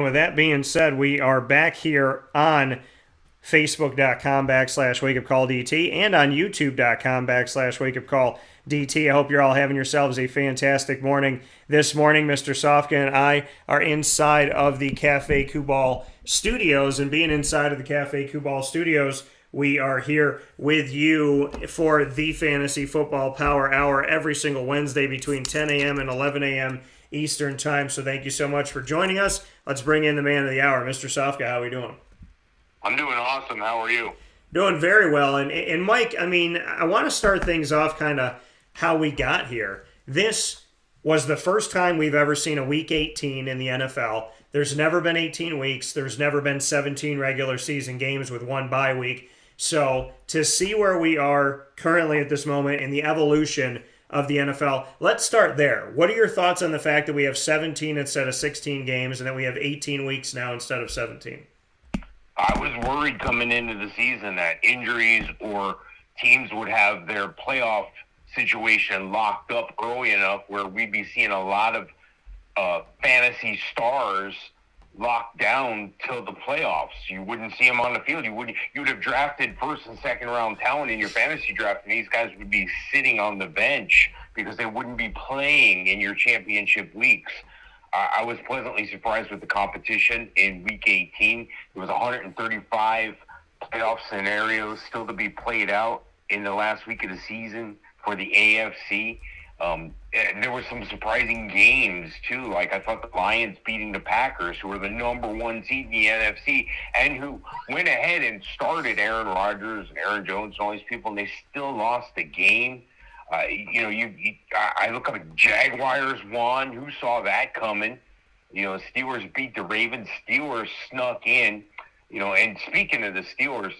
With that being said, we are back here on Facebook.com/WakeUpCallDT and on YouTube.com/WakeUpCallDT. I hope you're all having yourselves a fantastic morning. This morning, Mr. Sofka and I are inside of the Cafe Kubal studios, and being inside of the Cafe Kubal studios, we are here with you for the Fantasy Football Power Hour every single Wednesday between 10 a.m. and 11 a.m. Eastern Time. So thank you so much for joining us. Let's bring in the man of the hour, Mr. Sofka. How are we doing? I'm doing awesome. How are you? Doing very well. And Mike, I mean, I want to start things off kind of how we got here. This was the first time we've ever seen a week 18 in the NFL. There's never been 18 weeks. There's never been 17 regular season games with one bye week. So to see where we are currently at this moment in the evolution of the NFL, let's start there. What are your thoughts on the fact that we have 17 instead of 16 games and that we have 18 weeks now instead of 17? I was worried coming into the season that injuries or teams would have their playoff situation locked up early enough where we'd be seeing a lot of fantasy stars locked down till the playoffs. You wouldn't see them on the field. You'd have drafted first and second round talent in your fantasy draft, and these guys would be sitting on the bench because they wouldn't be playing in your championship weeks. I was pleasantly surprised with the competition in Week 18. There was 135 playoff scenarios still to be played out in the last week of the season for the AFC. And there were some surprising games, too. Like, I thought the Lions beating the Packers, who were the number one seed in the NFC, and who went ahead and started Aaron Rodgers and Aaron Jones and all these people, and they still lost the game. I look up at Jaguars won. Who saw that coming? Steelers beat the Ravens. Steelers snuck in. And speaking of the Steelers,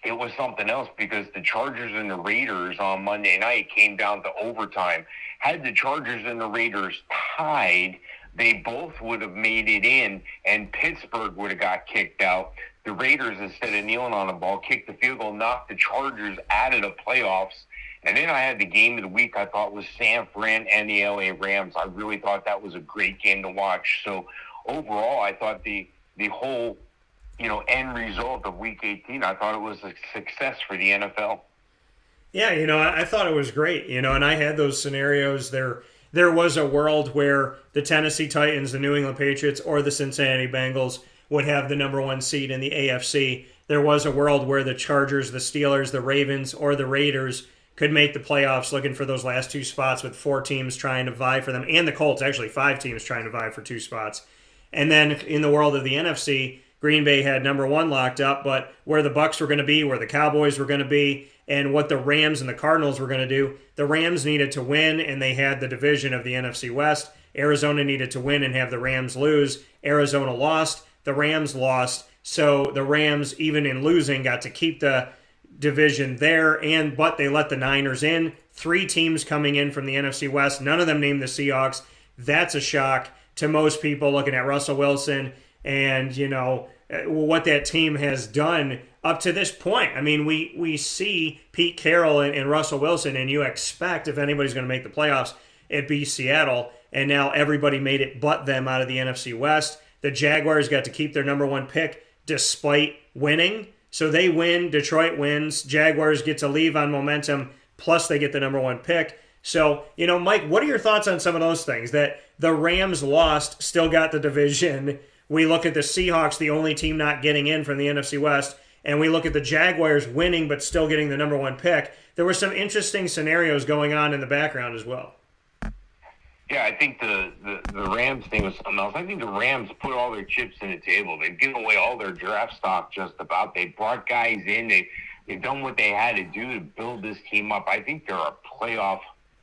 it was something else because the Chargers and the Raiders on Monday night came down to overtime. Had the Chargers and the Raiders tied, they both would have made it in, and Pittsburgh would have got kicked out. The Raiders, instead of kneeling on the ball, kicked the field goal, knocked the Chargers out of the playoffs. And then I had the game of the week I thought was San Fran and the LA Rams. I really thought that was a great game to watch. So overall, I thought the whole end result of Week 18, I thought it was a success for the NFL. Yeah, I thought it was great, and I had those scenarios. There was a world where the Tennessee Titans, the New England Patriots, or the Cincinnati Bengals would have the number one seed in the AFC. There was a world where the Chargers, the Steelers, the Ravens, or the Raiders could make the playoffs looking for those last two spots with four teams trying to vie for them, and the Colts, actually five teams trying to vie for two spots. And then in the world of the NFC, Green Bay had number one locked up, but where the Bucks were going to be, where the Cowboys were going to be, and what the Rams and the Cardinals were going to do, the Rams needed to win, and they had the division of the NFC West. Arizona needed to win and have the Rams lose. Arizona lost. The Rams lost. So the Rams, even in losing, got to keep the division there, but they let the Niners in. Three teams coming in from the NFC West. None of them named the Seahawks. That's a shock to most people looking at Russell Wilson and, what that team has done up to this point. I mean, we see Pete Carroll and Russell Wilson, and you expect if anybody's going to make the playoffs, it be Seattle. And now everybody made it but them out of the NFC West. The Jaguars got to keep their number one pick despite winning. So they win, Detroit wins, Jaguars get to leave on momentum, plus they get the number one pick. So, Mike, what are your thoughts on some of those things? That the Rams lost, still got the division. We look at the Seahawks, the only team not getting in from the NFC West, and we look at the Jaguars winning but still getting the number one pick. There were some interesting scenarios going on in the background as well. Yeah, I think the Rams thing was something else. I think the Rams put all their chips in the table. They've given away all their draft stock just about. They brought guys in. They've done what they had to do to build this team up. I think they're a playoff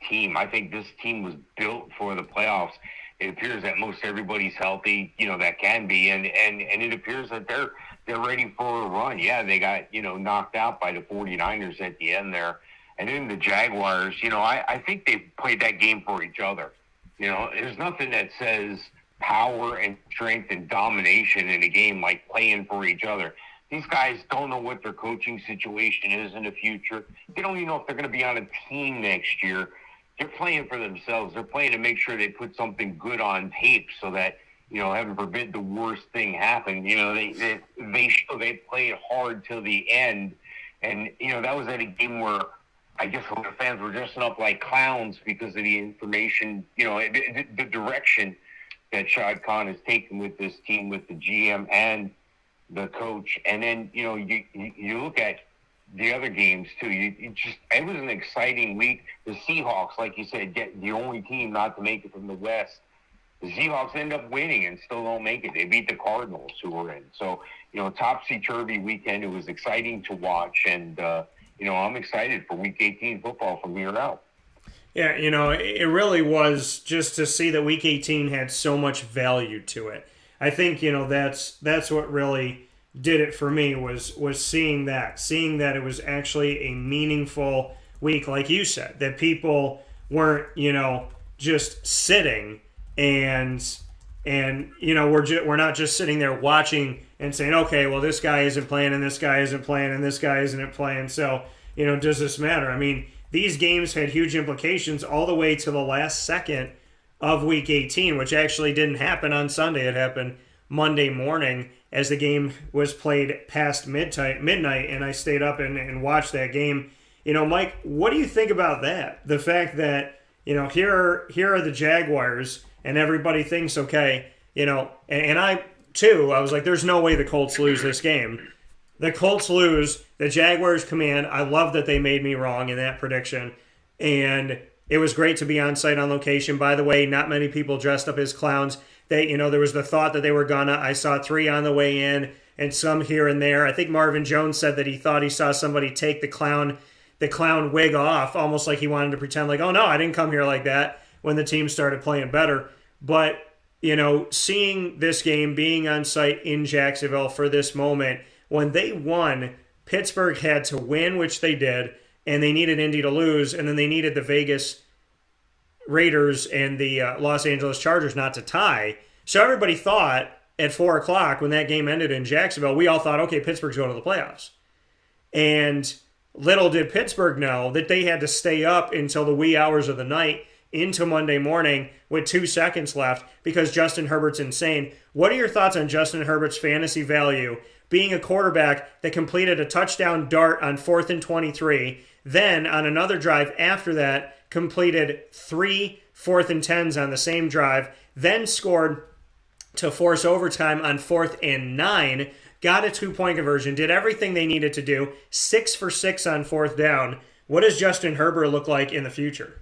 team. I think this team was built for the playoffs. It appears that most everybody's healthy, that can be, and it appears that they're ready for a run. Yeah, they got, knocked out by the 49ers at the end there. And then the Jaguars, I think they played that game for each other. There's nothing that says power and strength and domination in a game like playing for each other. These guys don't know what their coaching situation is in the future. They don't even know if they're going to be on a team next year. They're playing for themselves. They're playing to make sure they put something good on tape so that heaven forbid the worst thing happened, they played hard till the end. And, that was at a game where I guess a lot of fans were dressing up like clowns because of the information, the direction that Shad Khan has taken with this team, with the GM and the coach. And then, you look at the other games too. It was an exciting week. The Seahawks, like you said, get the only team not to make it from the West. The Seahawks end up winning and still don't make it. They beat the Cardinals, who were in. So, topsy-turvy weekend. It was exciting to watch, and I'm excited for Week 18 football from here out. Yeah, it really was just to see that Week 18 had so much value to it. I think that's what really did it for me was seeing that it was actually a meaningful week, like you said, that people weren't just sitting and we're not just sitting there watching and saying, okay, well, this guy isn't playing and this guy isn't playing and this guy isn't playing, so does this matter? I mean, these games had huge implications all the way to the last second of Week 18, which actually didn't happen on Sunday. It happened Monday morning as the game was played past midnight, and I stayed up and watched that game. Mike, what do you think about that? The fact that, here are the Jaguars, and everybody thinks, okay, and I, too, I was like, there's no way the Colts lose this game. The Colts lose, the Jaguars come in. I love that they made me wrong in that prediction, and it was great to be on site on location. By the way, not many people dressed up as clowns. There was the thought that they were gonna. I saw 3 on the way in and some here and there. I think Marvin Jones said that he thought he saw somebody take the clown wig off, almost like he wanted to pretend like, oh no, I didn't come here like that, when the team started playing better. But, seeing this game, being on site in Jacksonville for this moment, when they won, Pittsburgh had to win, which they did, and they needed Indy to lose, and then they needed the Vegas Raiders and the Los Angeles Chargers not to tie. So everybody thought at 4 o'clock when that game ended in Jacksonville, we all thought, okay, Pittsburgh's going to the playoffs. And little did Pittsburgh know that they had to stay up until the wee hours of the night into Monday morning with 2 seconds left because Justin Herbert's insane. What are your thoughts on Justin Herbert's fantasy value being a quarterback that completed a touchdown dart on 4th and 23, then on another drive after that completed 3 4th and 10s on the same drive, then scored to force overtime on 4th and 9, got a 2-point conversion, did everything they needed to do, 6 for 6 on 4th down. What does Justin Herbert look like in the future?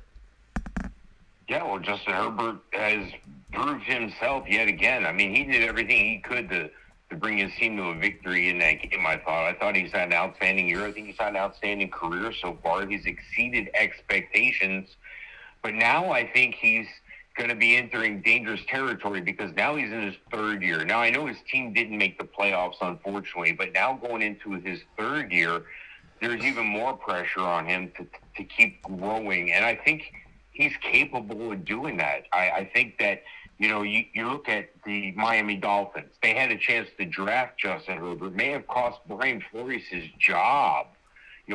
Yeah, well, Justin Herbert has proved himself yet again. I mean, he did everything he could to bring his team to a victory in that game, I thought he's had an outstanding year. I think he's had an outstanding career so far. He's exceeded expectations. But now I think he's going to be entering dangerous territory because now he's in his 3rd year. Now, I know his team didn't make the playoffs, unfortunately, but now going into his 3rd year, there's even more pressure on him to keep growing. And I think he's capable of doing that. I think that, you look at the Miami Dolphins. They had a chance to draft Justin Herbert. May have cost Brian Flores his job.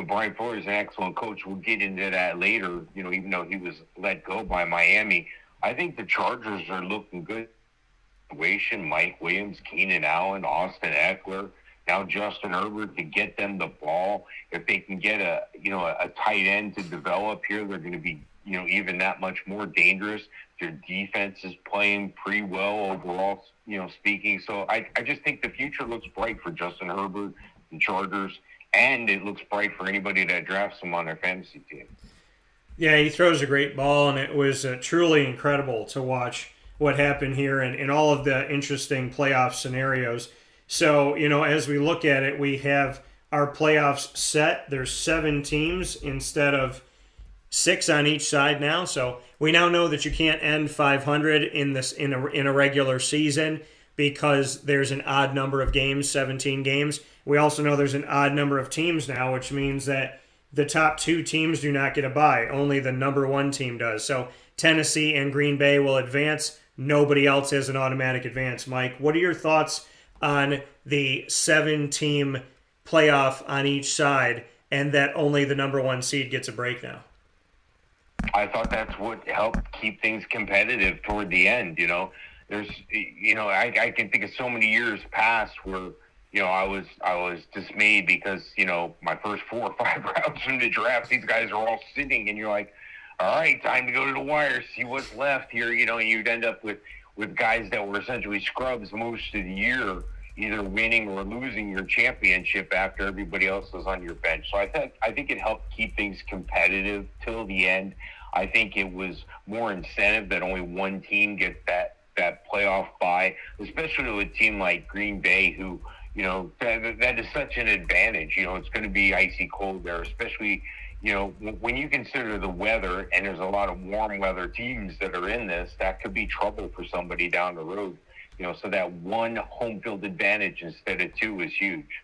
Brian Flores is an excellent coach. We'll get into that later, even though he was let go by Miami. I think the Chargers are looking good. Mike Williams, Keenan Allen, Austin Eckler, now Justin Herbert to get them the ball. If they can get a tight end to develop here, they're going to be, even that much more dangerous. Their defense is playing pretty well overall, speaking. So I just think the future looks bright for Justin Herbert and Chargers, and it looks bright for anybody that drafts him on their fantasy team. Yeah, he throws a great ball, and it was truly incredible to watch what happened here and all of the interesting playoff scenarios. So, as we look at it, we have our playoffs set. There's 7 teams instead of 6 on each side now. So we now know that you can't end 500 in a regular season because there's an odd number of games, 17 games. We also know there's an odd number of teams now, which means that the top 2 teams do not get a bye. Only the number 1 team does. So Tennessee and Green Bay will advance. Nobody else has an automatic advance. Mike, what are your thoughts on the 7-team playoff on each side and that only the number 1 seed gets a break now? I thought that's what helped keep things competitive toward the end, there's, I can think of so many years past where, I was dismayed because, my first 4 or 5 rounds from the draft, these guys are all sitting, and you're like, all right, time to go to the wire, see what's left here, and you'd end up with guys that were essentially scrubs most of the year, either winning or losing your championship after everybody else was on your bench. So I think it helped keep things competitive till the end. I think it was more incentive that only one team gets that playoff bye, especially to a team like Green Bay, who, that is such an advantage. It's going to be icy cold there, especially, when you consider the weather, and there's a lot of warm weather teams that are in this, that could be trouble for somebody down the road. So that one home field advantage instead of 2 is huge.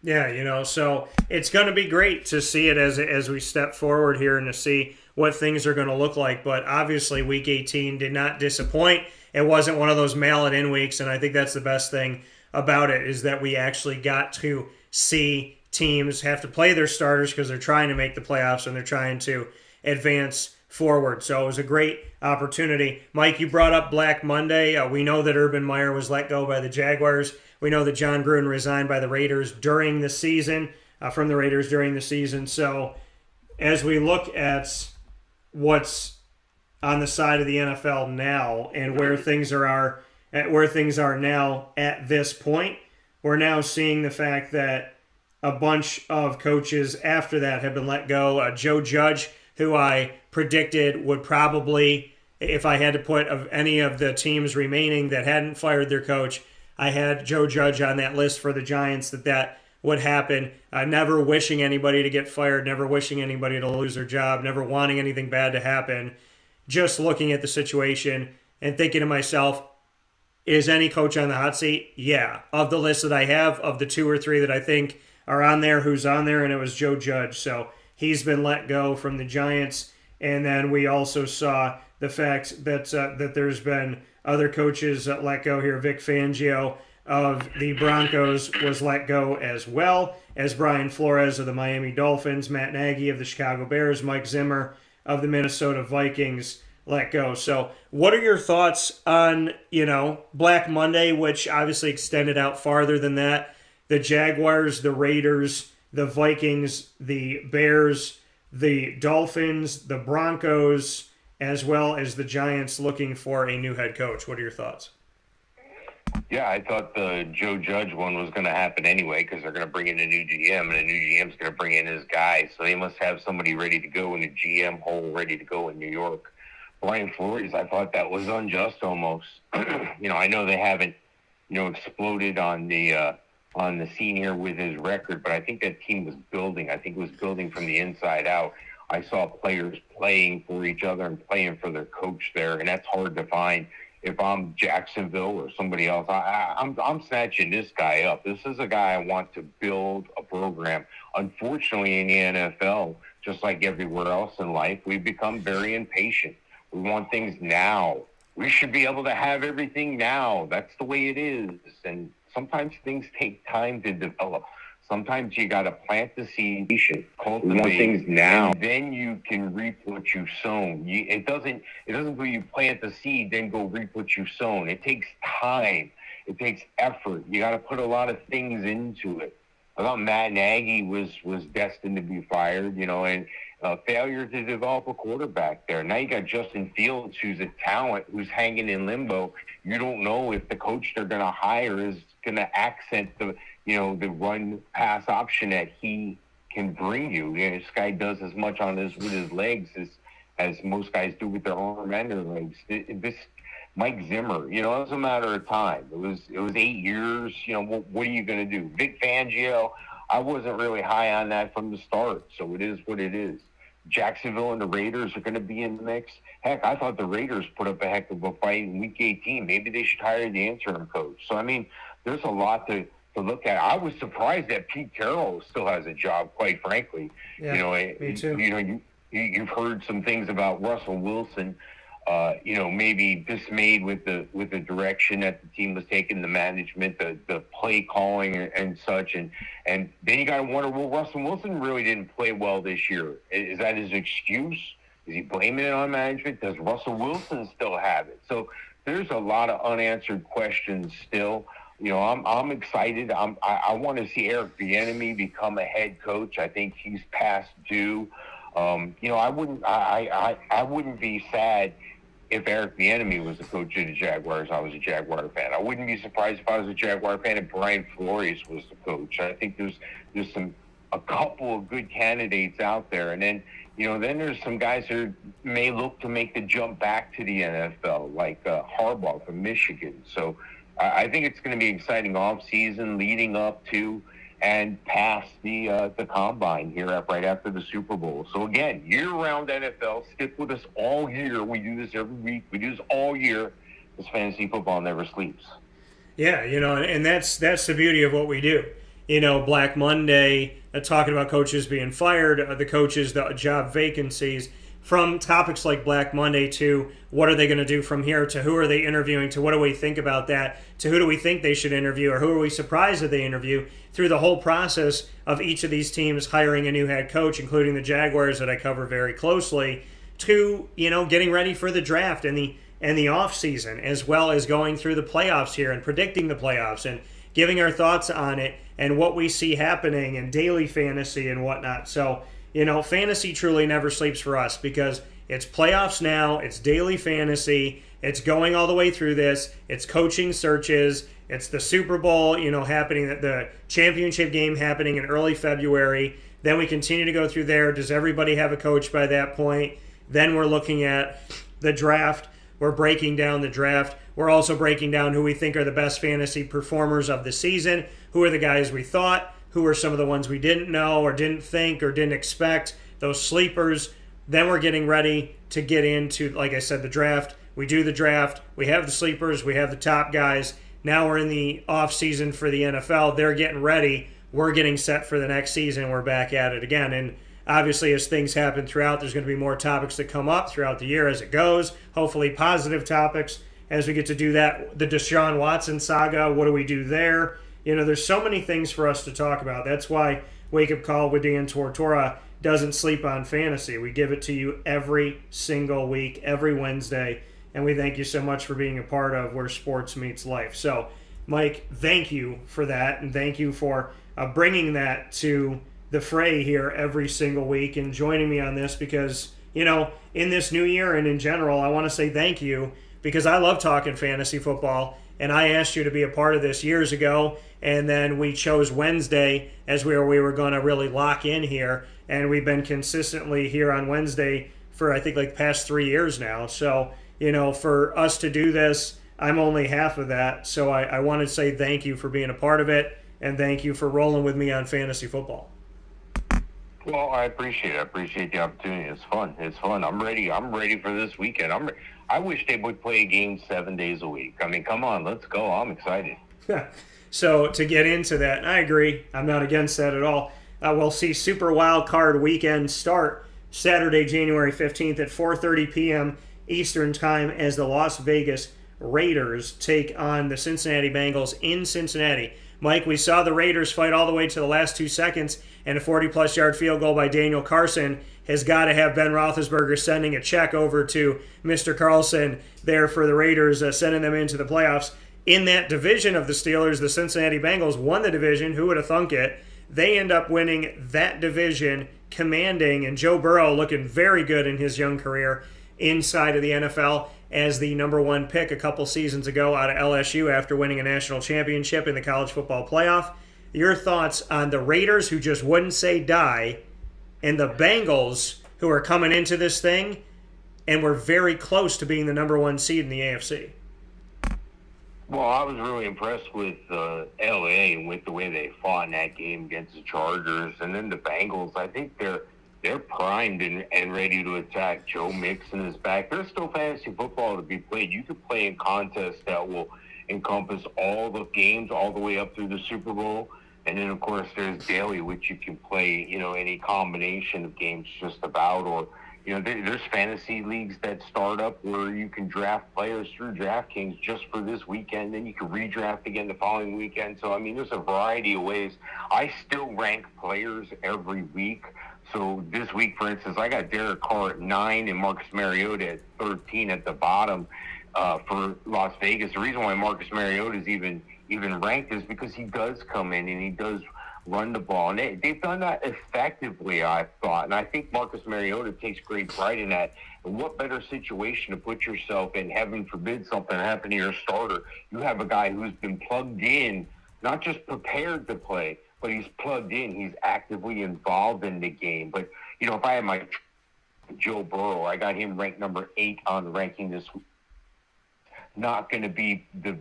Yeah, so it's going to be great to see it as we step forward here and to see what things are going to look like. But obviously, Week 18 did not disappoint. It wasn't one of those mail-it-in weeks, and I think that's the best thing about it, is that we actually got to see teams have to play their starters because they're trying to make the playoffs and they're trying to advance forward. So it was a great opportunity. Mike, you brought up Black Monday. We know that Urban Meyer was let go by the Jaguars. We know that John Gruden resigned by the Raiders during the season, from the Raiders during the season. So as we look at what's on the side of the NFL now and where things are now at this point, we're now seeing the fact that a bunch of coaches after that have been let go. Joe Judge, who I predicted would probably, if I had to put of any of the teams remaining that hadn't fired their coach, I had Joe Judge on that list for the Giants, that would happen. Never wishing anybody to get fired, never wishing anybody to lose their job, never wanting anything bad to happen. Just looking at the situation and thinking to myself, is any coach on the hot seat? Yeah. Of the list that I have, of the 2 or 3 that I think are on there, who's on there? And it was Joe Judge. So he's been let go from the Giants. And then we also saw the fact that that there's been other coaches let go here. Vic Fangio of the Broncos was let go as well, as Brian Flores of the Miami Dolphins, Matt Nagy of the Chicago Bears, Mike Zimmer of the Minnesota Vikings let go. So what are your thoughts on, Black Monday, which obviously extended out farther than that? The Jaguars, the Raiders, the Vikings, the Bears, the Dolphins, the Broncos, as well as the Giants looking for a new head coach. What are your thoughts? Yeah, I thought the Joe Judge one was going to happen anyway because they're going to bring in a new GM, and a new GM's going to bring in his guy. So they must have somebody ready to go in the GM hole, ready to go in New York. Brian Flores, I thought that was unjust almost. I know they haven't, exploded on the scene here with his record, but I think that team was building. I think it was building from the inside out. I saw players playing for each other and playing for their coach there, and that's hard to find. If I'm Jacksonville or somebody else, I'm snatching this guy up. This is a guy I want to build a program. Unfortunately, in the NFL, just like everywhere else in life, we've become very impatient. We want things now. We should be able to have everything now. That's the way it is. And sometimes things take time to develop. Sometimes you got to plant the seed, cultivate things now, and then you can reap what you've sown. It doesn't go you plant the seed, then go reap what you've sown. It takes time. It takes effort. You got to put a lot of things into it. I thought Matt Nagy was destined to be fired, and failure to develop a quarterback there. Now you got Justin Fields, who's a talent, who's hanging in limbo. You don't know if the coach they're going to hire is going to accent the run pass option that he can bring you. This guy does as much with his legs as most guys do with their arm and their legs. This Mike Zimmer, it was a matter of time. It was 8 years. What are you going to do? Vic Fangio, I wasn't really high on that from the start. So it is what it is. Jacksonville and the Raiders are going to be in the mix. Heck, I thought the Raiders put up a heck of a fight in Week 18. Maybe they should hire the interim coach. So, there's a lot to look at. I was surprised that Pete Carroll still has a job, quite frankly. Yeah, me too. You've heard some things about Russell Wilson, maybe dismayed with the direction that the team was taking, the management, the play calling and such. And then you got to wonder, well, Russell Wilson really didn't play well this year. Is that his excuse? Is he blaming it on management? Does Russell Wilson still have it? So there's a lot of unanswered questions still. I'm excited. I want to see Eric Bieniemy become a head coach. I think he's past due. I wouldn't be sad if Eric Bieniemy was the coach of the Jaguars. I was a Jaguar fan. I wouldn't be surprised if I was a Jaguar fan if Brian Flores was the coach. I think there's a couple of good candidates out there, and then there's some guys who may look to make the jump back to the NFL, like Harbaugh from Michigan. So I think it's going to be an exciting off season leading up to and past the combine here right after the Super Bowl. So again, year-round NFL, stick with us all year. We do this every week. We do this all year. This fantasy football never sleeps. Yeah, and that's the beauty of what we do. Black Monday, talking about coaches being fired, the coaches, the job vacancies, from topics like Black Monday to what are they going to do from here, to who are they interviewing, to what do we think about that, to who do we think they should interview, or who are we surprised that they interview, through the whole process of each of these teams hiring a new head coach, including the Jaguars that I cover very closely, to getting ready for the draft and the off season, as well as going through the playoffs here and predicting the playoffs and giving our thoughts on it and what we see happening and daily fantasy and whatnot. So fantasy truly never sleeps for us, because it's playoffs now, it's daily fantasy, it's going all the way through this, it's coaching searches, it's the Super Bowl, happening, the championship game happening in early February. Then we continue to go through there. Does everybody have a coach by that point? Then we're looking at the draft. We're breaking down the draft. We're also breaking down who we think are the best fantasy performers of the season, who are the guys we thought, who are some of the ones we didn't know or didn't think or didn't expect, those sleepers. Then we're getting ready to get into, like I said, the draft. We do the draft. We have the sleepers. We have the top guys. Now we're in the off season for the NFL. They're getting ready. We're getting set for the next season. We're back at it again. And obviously, as things happen throughout, there's going to be more topics that come up throughout the year as it goes. Hopefully positive topics as we get to do that. The Deshaun Watson saga, what do we do there? There's so many things for us to talk about. That's why Wake Up Call with Dan Tortora doesn't sleep on fantasy. We give it to you every single week, every Wednesday, and we thank you so much for being a part of where sports meets life. So, Mike, thank you for that, and thank you for bringing that to the fray here every single week and joining me on this, because, in this new year and in general, I want to say thank you, because I love talking fantasy football, and I asked you to be a part of this years ago, and then we chose Wednesday as where we were going to really lock in here, and we've been consistently here on Wednesday for, I think, like past 3 years now. So, for us to do this, I'm only half of that, so I want to say thank you for being a part of it, and thank you for rolling with me on fantasy football. Well, I appreciate it. I appreciate the opportunity. It's fun. I'm ready. I'm ready for this weekend. I wish they would play a game 7 days a week. I mean, come on, let's go. I'm excited. So to get into that, I agree. I'm not against that at all. We'll see Super Wild Card Weekend start Saturday, January 15th at 4:30 p.m. Eastern Time as the Las Vegas Raiders take on the Cincinnati Bengals in Cincinnati. Mike, we saw the Raiders fight all the way to the last 2 seconds, and a 40-plus yard field goal by Daniel Carlson has got to have Ben Roethlisberger sending a check over to Mr. Carlson there for the Raiders, sending them into the playoffs. In that division of the Steelers, the Cincinnati Bengals won the division. Who would have thunk it? They end up winning that division, commanding, and Joe Burrow looking very good in his young career inside of the NFL as the number one pick a couple seasons ago out of LSU after winning a national championship in the college football playoff. Your thoughts on the Raiders, who just wouldn't say die, and the Bengals, who are coming into this thing and were very close to being the number one seed in the AFC? Well, I was really impressed with LA and with the way they fought in that game against the Chargers. And then the Bengals, I think they're primed and ready to attack. Joe Mixon is back. There's still fantasy football to be played. You could play in contests that will encompass all the games all the way up through the Super Bowl. And then, of course, there's daily, which you can play, any combination of games just about. Or, there's fantasy leagues that start up where you can draft players through DraftKings just for this weekend. Then you can redraft again the following weekend. So, there's a variety of ways. I still rank players every week. So this week, for instance, I got Derek Carr at 9 and Marcus Mariota at 13 at the bottom. for Las Vegas. The reason why Marcus Mariota is even ranked is because he does come in and he does run the ball, and they've done that effectively, I thought. And I think Marcus Mariota takes great pride in that. And what better situation to put yourself in? Heaven forbid something happen to your starter. You have a guy who's been plugged in, not just prepared to play, but he's plugged in. He's actively involved in the game. But, you know, if I had my Joe Burrow, I got him ranked number 8 on the ranking this week. Not going to be the...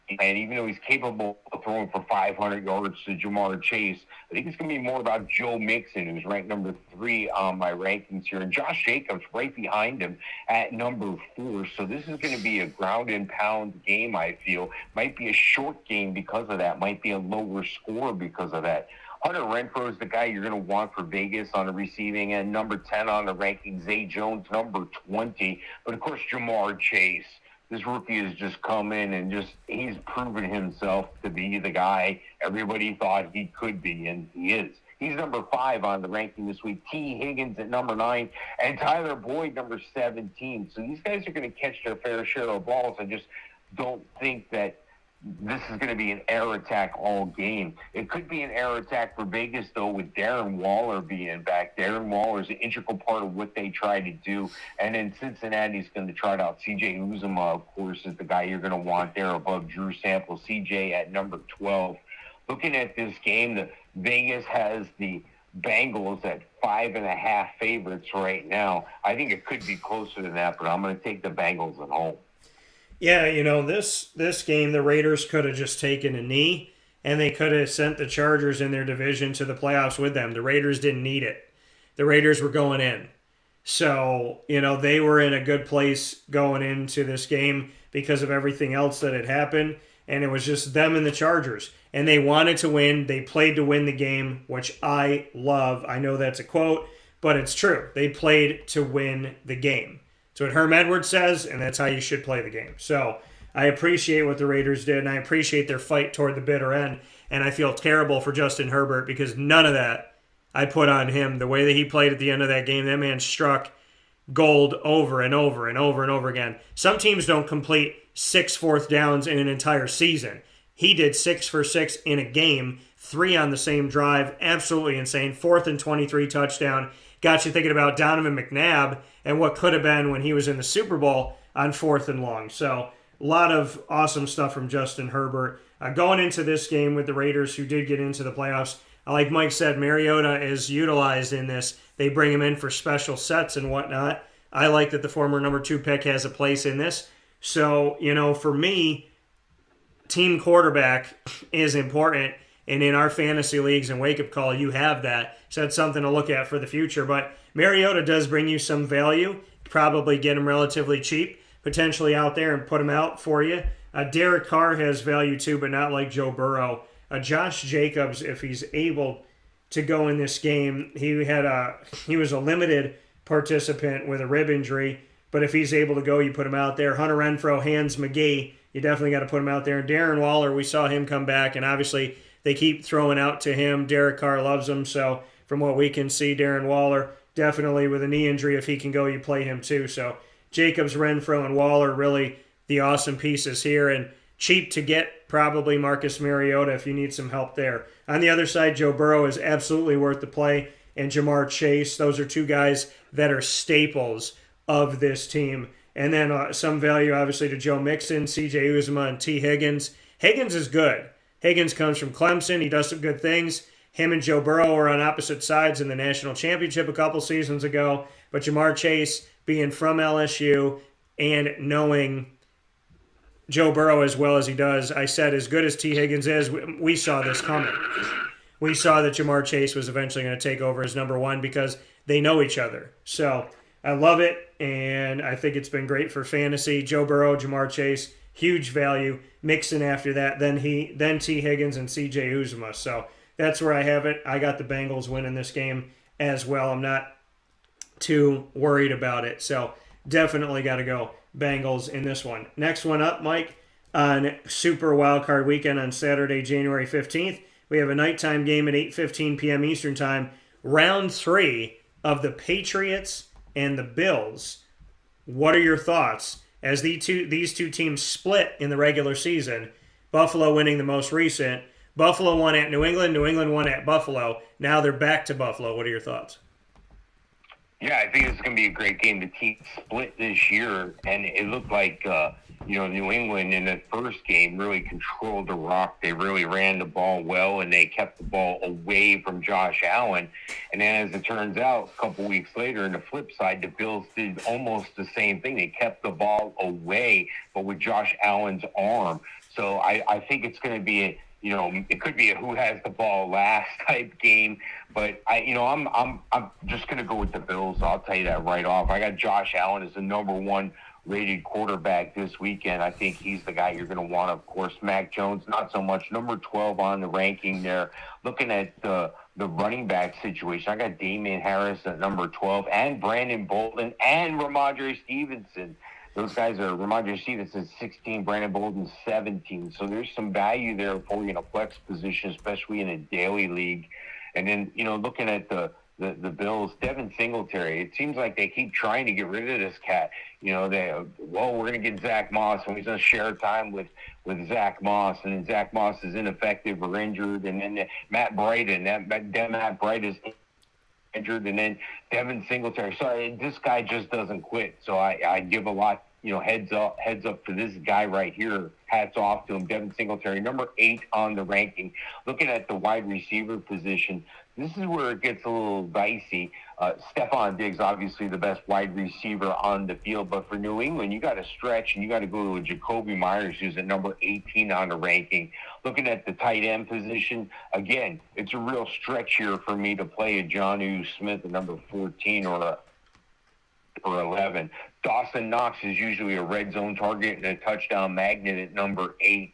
And even though he's capable of throwing for 500 yards to Jamar Chase, I think it's going to be more about Joe Mixon, who's ranked number 3 on my rankings here. And Josh Jacobs right behind him at number 4. So this is going to be a ground and pound game, I feel. Might be a short game because of that. Might be a lower score because of that. Hunter Renfrow is the guy you're going to want for Vegas on the receiving end. Number 10 on the rankings. Zay Jones, number 20. But, of course, Jamar Chase. This rookie has just come in and he's proven himself to be the guy everybody thought he could be, and he is. He's number 5 on the ranking this week. T. Higgins at number 9, and Tyler Boyd number 17. So these guys are going to catch their fair share of balls. I just don't think that this is going to be an air attack all game. It could be an air attack for Vegas, though, with Darren Waller being back. Darren Waller is an integral part of what they try to do. And then Cincinnati's going to try it out. C.J. Uzomah, of course, is the guy you're going to want there above Drew Sample. C.J. at number 12. Looking at this game, the Vegas has the Bengals at 5.5 favorites right now. I think it could be closer than that, but I'm going to take the Bengals at home. Yeah, you know, this game, the Raiders could have just taken a knee, and they could have sent the Chargers in their division to the playoffs with them. The Raiders didn't need it. The Raiders were going in. So, you know, they were in a good place going into this game because of everything else that had happened, and it was just them and the Chargers. And they wanted to win. They played to win the game, which I love. I know that's a quote, but it's true. They played to win the game. That's what Herm Edwards says, and that's how you should play the game. So I appreciate what the Raiders did, and I appreciate their fight toward the bitter end. And I feel terrible for Justin Herbert because none of that I put on him. The way that he played at the end of that game, that man struck gold over and over and over and over again. Some teams don't complete 6 fourth downs in an entire season. He did 6 for 6 in a game, 3 on the same drive. Absolutely insane. 4th and 23 touchdown. Got you thinking about Donovan McNabb and what could have been when he was in the Super Bowl on 4th and long. So a lot of awesome stuff from Justin Herbert. Going into this game with the Raiders, who did get into the playoffs, like Mike said, Mariota is utilized in this. They bring him in for special sets and whatnot. I like that the former number 2 pick has a place in this. So, you know, for me, team quarterback is important. And in our fantasy leagues and wake-up call, you have that. So that's something to look at for the future. But Mariota does bring you some value. Probably get him relatively cheap, potentially out there and put him out for you. Derek Carr has value too, but not like Joe Burrow. Josh Jacobs, if he's able to go in this game, he was a limited participant with a rib injury. But if he's able to go, you put him out there. Hunter Renfrow, Hans McGee, you definitely got to put him out there. And Darren Waller, we saw him come back, and obviously they keep throwing out to him. Derek Carr loves him, so from what we can see, Darren Waller, definitely with a knee injury, if he can go, you play him too. So Jacobs, Renfrow, and Waller, really the awesome pieces here, and cheap to get, probably Marcus Mariota if you need some help there. On the other side, Joe Burrow is absolutely worth the play, and Jamar Chase. Those are 2 guys that are staples of this team. And then some value, obviously, to Joe Mixon, C.J. Uzomah, and T. Higgins. Higgins is good. Higgins comes from Clemson. He does some good things. Him and Joe Burrow were on opposite sides in the national championship a couple seasons ago. But Jamar Chase, being from LSU and knowing Joe Burrow as well as he does, I said as good as T. Higgins is, we saw this coming. We saw that Jamar Chase was eventually going to take over as number 1 because they know each other. So I love it, and I think it's been great for fantasy. Joe Burrow, Jamar Chase, huge value. Mixon after that, then T. Higgins and C.J. Uzomah. So that's where I have it. I got the Bengals winning this game as well. I'm not too worried about it. So definitely got to go Bengals in this one. Next one up, Mike, on Super Wildcard Weekend on Saturday, January 15th. We have a nighttime game at 8:15 p.m. Eastern Time. Round 3 of the Patriots and the Bills. What are your thoughts as these two teams split in the regular season, Buffalo winning the most recent. Buffalo won at New England. New England won at Buffalo. Now they're back to Buffalo. What are your thoughts? Yeah, I think it's going to be a great game. The team split this year, and it looked like New England in the first game really controlled the rock. They really ran the ball well, and they kept the ball away from Josh Allen. And then, as it turns out, a couple weeks later, on the flip side, the Bills did almost the same thing. They kept the ball away, but with Josh Allen's arm. So I think it's going to be it could be a who has the ball last type game, but I'm just going to go with the Bills. I'll tell you that right off. I got Josh Allen as the number one rated quarterback this weekend. I think he's the guy you're going to want. Of course, Mac Jones, not so much. Number 12 on the ranking there. Looking at the running back situation, I got Damian Harris at number 12 and Brandon Bolden and Ramondre Stevenson. Those guys are Ramondre Stevenson 16, Brandon Bolden 17. So there's some value there for you in a flex position, especially in a daily league. And then, looking at the Bills, Devin Singletary, it seems like they keep trying to get rid of this cat. We're going to get Zach Moss, and he's going to share time with Zach Moss, and then Zach Moss is ineffective or injured, and then Matt Bryden, Matt Bryden is injured, and then Devin Singletary. Sorry, this guy just doesn't quit. So I give a lot, heads up to this guy right here. Hats off to him, Devin Singletary, number 8 on the ranking. Looking at the wide receiver position, this is where it gets a little dicey. Stephon Diggs, obviously the best wide receiver on the field, but for New England, you got to stretch and you got to go to a Jacoby Myers, who's at number 18 on the ranking. Looking at the tight end position, again, it's a real stretch here for me to play a Jonnu Smith at number 14 or 11. Dawson Knox is usually a red zone target and a touchdown magnet at number 8.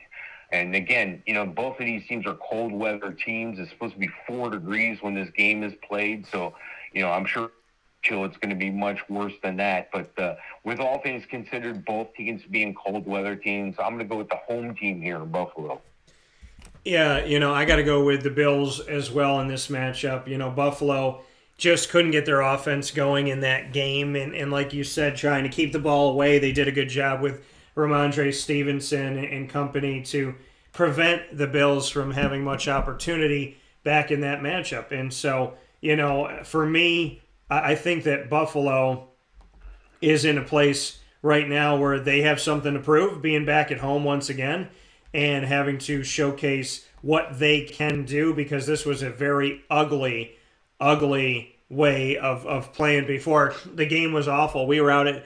And again, both of these teams are cold weather teams. It's supposed to be 4 degrees when this game is played. So, I'm sure it's going to be much worse than that. But with all things considered, both teams being cold weather teams, I'm going to go with the home team here in Buffalo. Yeah, I got to go with the Bills as well in this matchup. Buffalo just couldn't get their offense going in that game. And like you said, trying to keep the ball away, they did a good job with Ramondre Stevenson and company to prevent the Bills from having much opportunity back in that matchup. And so, for me, I think that Buffalo is in a place right now where they have something to prove, being back at home once again and having to showcase what they can do, because this was a very ugly way of playing before. The game was awful. We were out at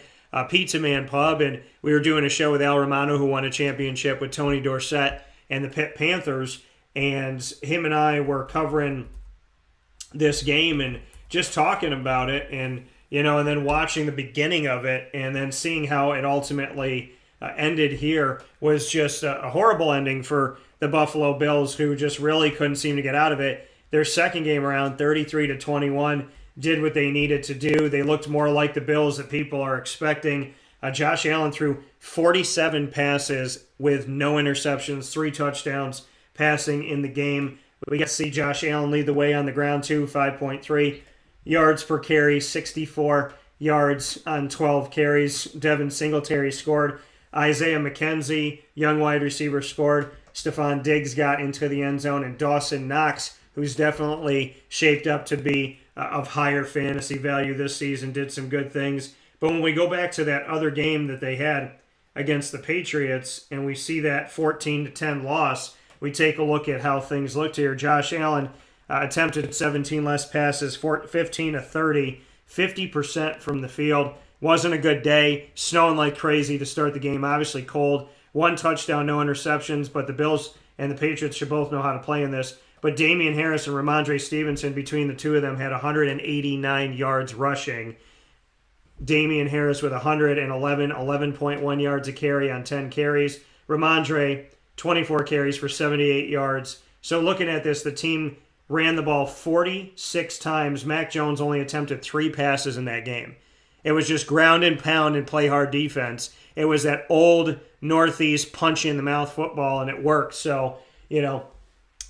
Pizza Man Pub, and we were doing a show with Al Romano, who won a championship with Tony Dorsett and the Pitt Panthers, and him and I were covering this game and just talking about it, and and then watching the beginning of it, and then seeing how it ultimately ended here was just a horrible ending for the Buffalo Bills, who just really couldn't seem to get out of it. Their second game around, 33-21, did what they needed to do. They looked more like the Bills that people are expecting. Josh Allen threw 47 passes with no interceptions, 3 touchdowns passing in the game. We got to see Josh Allen lead the way on the ground too, 5.3 yards per carry, 64 yards on 12 carries. Devin Singletary scored. Isaiah McKenzie, young wide receiver, scored. Stephon Diggs got into the end zone, and Dawson Knox, who's definitely shaped up to be of higher fantasy value this season, did some good things. But when we go back to that other game that they had against the Patriots, and we see that 14-10 loss, we take a look at how things looked here. Josh Allen attempted 17 less passes, 15-30, 50% from the field. Wasn't a good day. Snowing like crazy to start the game. Obviously cold. 1 touchdown, no interceptions, but the Bills and the Patriots should both know how to play in this. But Damian Harris and Ramondre Stevenson, between the two of them, had 189 yards rushing. Damian Harris with 11.1 yards a carry on 10 carries. Ramondre, 24 carries for 78 yards. So looking at this, the team ran the ball 46 times. Mac Jones only attempted 3 passes in that game. It was just ground and pound and play hard defense. It was that old Northeast punch-in-the-mouth football, and it worked. So,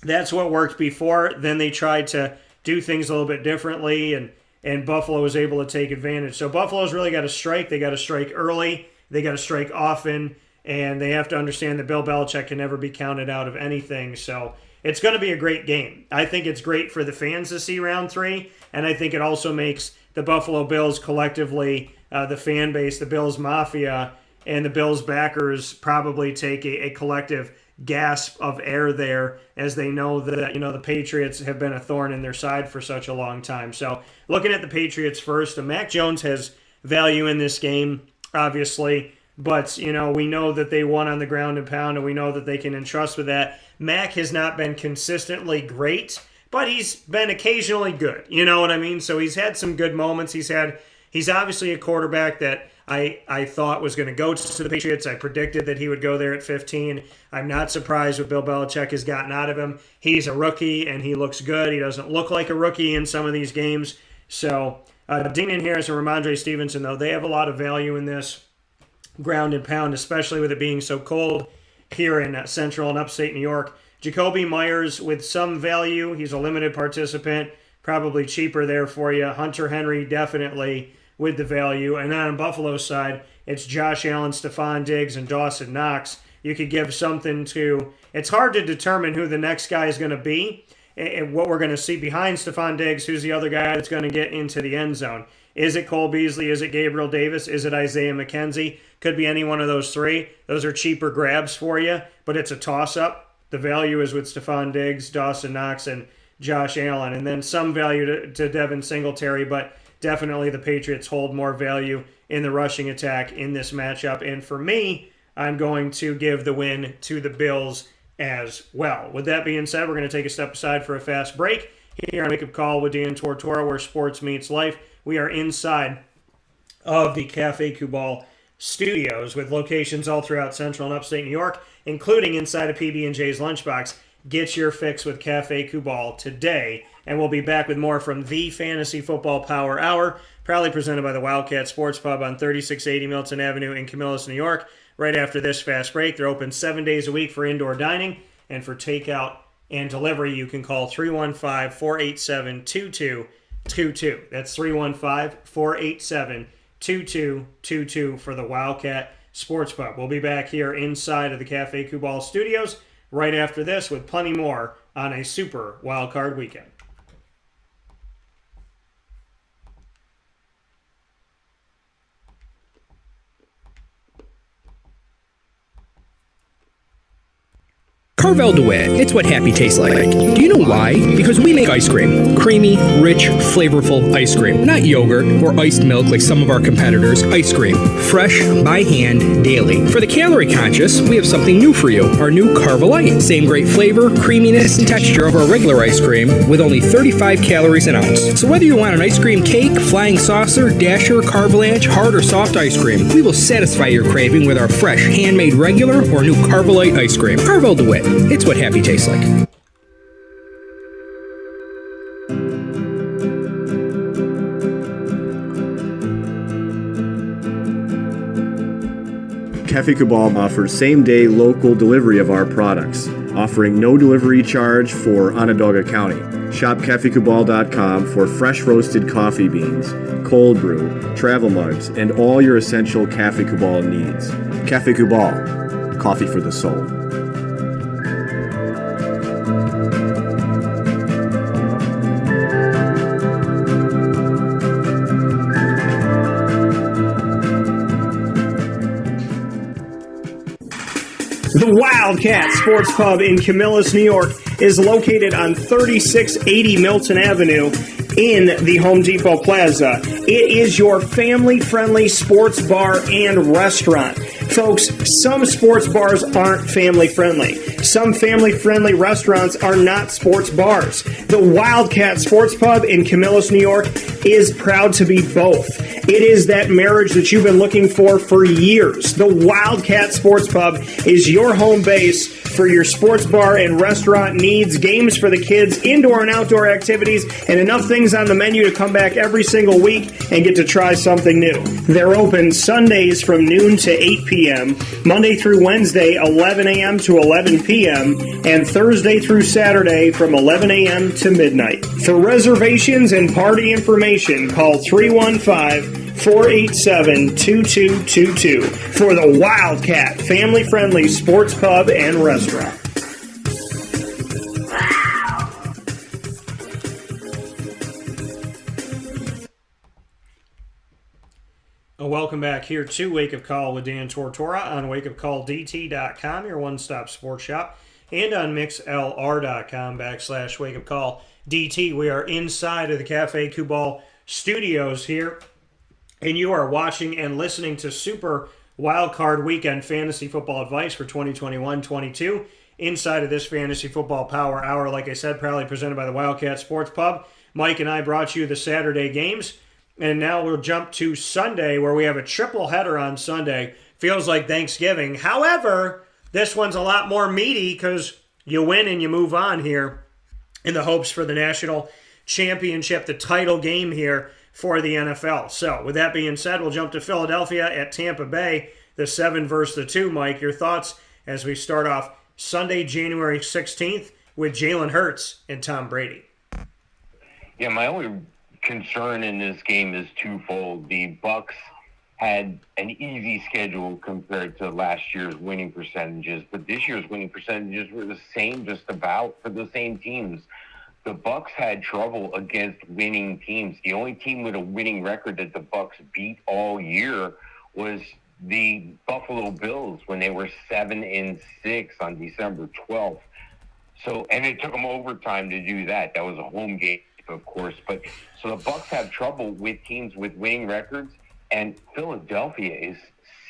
that's what worked before. Then they tried to do things a little bit differently, and Buffalo was able to take advantage. So Buffalo's really got to strike. They got to strike early. They got to strike often, and they have to understand that Bill Belichick can never be counted out of anything. So it's going to be a great game. I think it's great for the fans to see round 3, and I think it also makes the Buffalo Bills collectively, the fan base, the Bills Mafia, and the Bills backers probably take a collective gasp of air there as they know that, the Patriots have been a thorn in their side for such a long time. So looking at the Patriots first, Mac Jones has value in this game, obviously, but, we know that they won on the ground and pound, and we know that they can entrust with that. Mac has not been consistently great, but he's been occasionally good. You know what I mean? So he's had some good moments. He's obviously a quarterback that I thought was going to go to the Patriots. I predicted that he would go there at 15. I'm not surprised what Bill Belichick has gotten out of him. He's a rookie, and he looks good. He doesn't look like a rookie in some of these games. So Damian Harris and Ramondre Stevenson, though, they have a lot of value in this ground and pound, especially with it being so cold here in central and upstate New York. Jacoby Myers with some value. He's a limited participant, probably cheaper there for you. Hunter Henry definitely with the value. And then on Buffalo's side, it's Josh Allen, Stephon Diggs, and Dawson Knox. You could give something to... It's hard to determine who the next guy is going to be and what we're going to see behind Stephon Diggs. Who's the other guy that's going to get into the end zone? Is it Cole Beasley? Is it Gabriel Davis? Is it Isaiah McKenzie? Could be any one of those three. Those are cheaper grabs for you, but it's a toss-up. The value is with Stephon Diggs, Dawson Knox, and Josh Allen. And then some value to Devin Singletary, but definitely the Patriots hold more value in the rushing attack in this matchup. And for me, I'm going to give the win to the Bills as well. With that being said, we're going to take a step aside for a fast break here on Wake Up Call with Dan Tortora, where sports meets life. We are inside of the Cafe Kubal studios with locations all throughout central and upstate New York, including inside of PB&J's Lunchbox. Get your fix with Cafe Kubal today, and we'll be back with more from the Fantasy Football Power Hour, proudly presented by the Wildcat Sports Pub on 3680 Milton Avenue in Camillus, New York. Right after this fast break, they're open 7 days a week for indoor dining, and for takeout and delivery, you can call 315-487-2222. That's 315-487-2222 for the Wildcat Sports Pub. We'll be back here inside of the Cafe Kubal studios right after this with plenty more on a super wildcard weekend. Carvel DeWitt, it's what happy tastes like. Do you know why? Because we make ice cream. Creamy, rich, flavorful ice cream. Not yogurt or iced milk like some of our competitors. Ice cream. Fresh, by hand, daily. For the calorie conscious, we have something new for you. Our new Carvelite. Same great flavor, creaminess, and texture of our regular ice cream with only 35 calories an ounce. So whether you want an ice cream cake, flying saucer, dasher, carvalanche, hard or soft ice cream, we will satisfy your craving with our fresh, handmade regular or new Carvelite ice cream. Carvel DeWitt. It's what happy tastes like. Cafe Kubal offers same-day local delivery of our products, offering no delivery charge for Onondaga County. Shop cafekubal.com for fresh roasted coffee beans, cold brew, travel mugs, and all your essential Cafe Kubal needs. Cafe Kubal, coffee for the soul. The Wildcat Sports Pub in Camillus, New York is located on 3680 Milton Avenue in the Home Depot Plaza. It is your family-friendly sports bar and restaurant. Folks, some sports bars aren't family-friendly. Some family-friendly restaurants are not sports bars. The Wildcat Sports Pub in Camillus, New York is proud to be both. It is that marriage that you've been looking for years. The Wildcat Sports Pub is your home base for your sports bar and restaurant needs, games for the kids, indoor and outdoor activities, and enough things on the menu to come back every single week and get to try something new. They're open Sundays from noon to 8 p.m., Monday through Wednesday, 11 a.m. to 11 p.m., and Thursday through Saturday from 11 a.m. to midnight. For reservations and party information, call 315 487-2222 for the Wildcat family-friendly sports pub and restaurant. Welcome back here to Wake Up Call with Dan Tortora on wakeupcalldt.com, your one-stop sports shop, and on mixlr.com/wakeupcalldt. We are inside of the Cafe Kubal studios here, and you are watching and listening to Super Wildcard Weekend Fantasy Football Advice for 2021-22 inside of this Fantasy Football Power Hour, like I said, proudly presented by the Wildcat Sports Pub. Mike and I brought you the Saturday games. And now we'll jump to Sunday, where we have a triple header on Sunday. Feels like Thanksgiving. However, this one's a lot more meaty because you win and you move on here in the hopes for the national championship, the title game here for the NFL. So, with that being said, we'll jump to Philadelphia at Tampa Bay, the 7 versus the 2. Mike, your thoughts as we start off Sunday, January 16th with Jalen Hurts and Tom Brady. Yeah, my only concern in this game is twofold. The Bucks had an easy schedule compared to last year's winning percentages, but this year's winning percentages were the same, just about, for the same teams. The Bucks had trouble against winning teams. The only team with a winning record that the Bucks beat all year was the Buffalo Bills when they were 7-6 on December 12th. So, and it took them overtime to do that. That was a home game, of course. But so the Bucks have trouble with teams with winning records, and Philadelphia is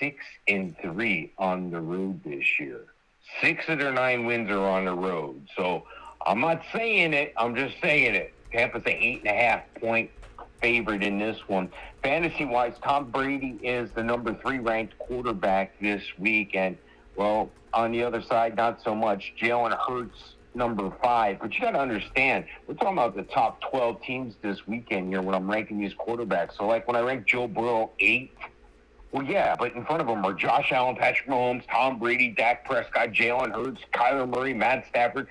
6-3 on the road this year. 6 of their 9 wins are on the road. So I'm not saying it. I'm just saying it. Tampa's an 8.5-point favorite in this one. Fantasy-wise, Tom Brady is the number 3 ranked quarterback this week, and well, on the other side, not so much. Jalen Hurts, number 5. But you got to understand, we're talking about the top 12 teams this weekend here when I'm ranking these quarterbacks. So, like, when I rank Joe Burrow 8, well, yeah, but in front of them are Josh Allen, Patrick Mahomes, Tom Brady, Dak Prescott, Jalen Hurts, Kyler Murray, Matt Stafford.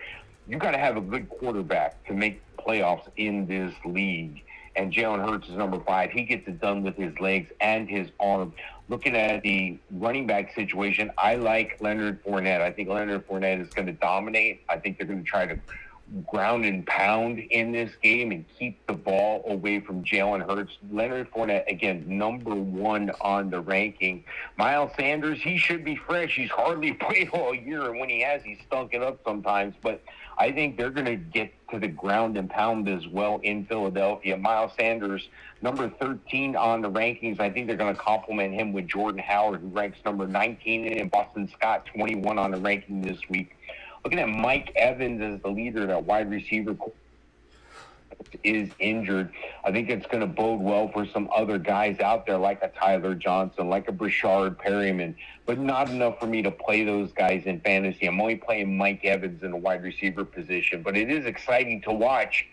You got to have a good quarterback to make playoffs in this league. And Jalen Hurts is number 5. He gets it done with his legs and his arm. Looking at the running back situation, I like Leonard Fournette. I think Leonard Fournette is going to dominate. I think they're going to try to ground and pound in this game and keep the ball away from Jalen Hurts. Leonard Fournette, again, number 1 on the ranking. Miles Sanders, he should be fresh. He's hardly played all year, and when he has, he's stunk it up sometimes. But I think they're going to get to the ground and pound as well in Philadelphia. Miles Sanders, number 13 on the rankings. I think they're going to complement him with Jordan Howard, who ranks number 19, and Boston Scott, 21 on the ranking this week. Looking at Mike Evans as the leader, that wide receiver is injured. I think it's going to bode well for some other guys out there like a Tyler Johnson, like a Brashard Perryman, but not enough for me to play those guys in fantasy. I'm only playing Mike Evans in the wide receiver position, but it is exciting to watch,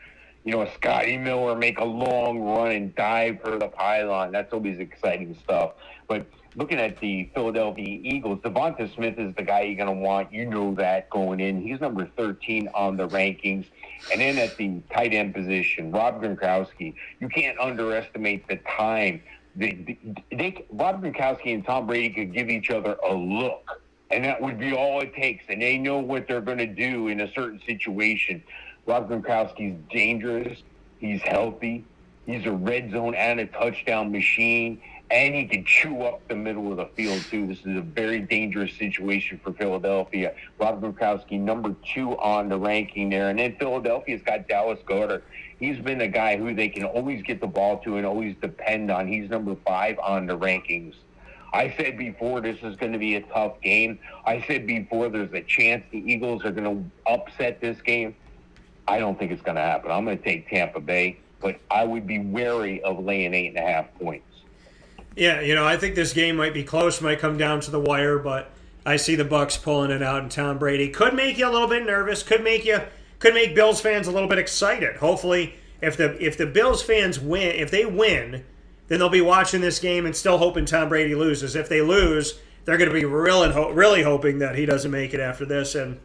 you know, a Scotty Miller make a long run and dive for the pylon. That's always exciting stuff. But looking at the Philadelphia Eagles, Devonta Smith is the guy you're going to want. You know that going in. He's number 13 on the rankings. And then at the tight end position, Rob Gronkowski, you can't underestimate the time. Rob Gronkowski and Tom Brady could give each other a look, and that would be all it takes. And they know what they're going to do in a certain situation. Rob Gronkowski's dangerous. He's healthy. He's a red zone and a touchdown machine. And he can chew up the middle of the field, too. This is a very dangerous situation for Philadelphia. Rob Gronkowski, number 2 on the ranking there. And then Philadelphia's got Dallas Goedert. He's been a guy who they can always get the ball to and always depend on. He's number 5 on the rankings. I said before this is going to be a tough game. I said before there's a chance the Eagles are going to upset this game. I don't think it's going to happen. I'm going to take Tampa Bay, but I would be wary of laying 8.5 points. Yeah, you know, I think this game might be close, might come down to the wire, but I see the Bucks pulling it out, and Tom Brady could make you a little bit nervous, could make Bills fans a little bit excited. Hopefully, if the Bills fans win, if they win, then they'll be watching this game and still hoping Tom Brady loses. If they lose, they're going to be really hoping that he doesn't make it after this. And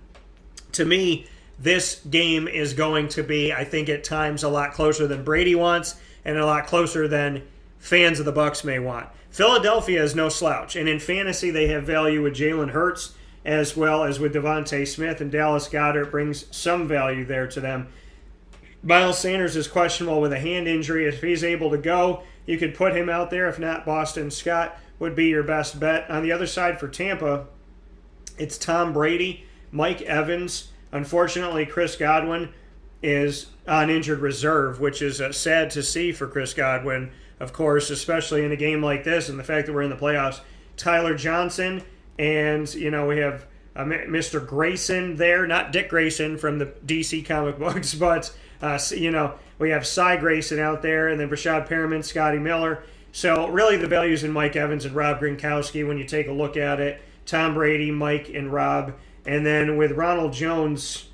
to me, this game is going to be, I think, at times a lot closer than Brady wants, and a lot closer than fans of the Bucks may want. Philadelphia is no slouch, and in fantasy they have value with Jalen Hurts as well as with Devontae Smith, and Dallas Goedert brings some value there to them. Miles Sanders is questionable with a hand injury. If he's able to go, you could put him out there. If not, Boston Scott would be your best bet. On the other side for Tampa, it's Tom Brady, Mike Evans. Unfortunately, Chris Godwin is on injured reserve, which is sad to see for Chris Godwin, of course, especially in a game like this and the fact that we're in the playoffs. Tyler Johnson, and, we have Mr. Grayson there, not Dick Grayson from the DC comic books, but, we have Cy Grayson out there, and then Rashad Perriman, Scotty Miller. So really the values in Mike Evans and Rob Gronkowski when you take a look at it. Tom Brady, Mike, and Rob. And then with Ronald Jones,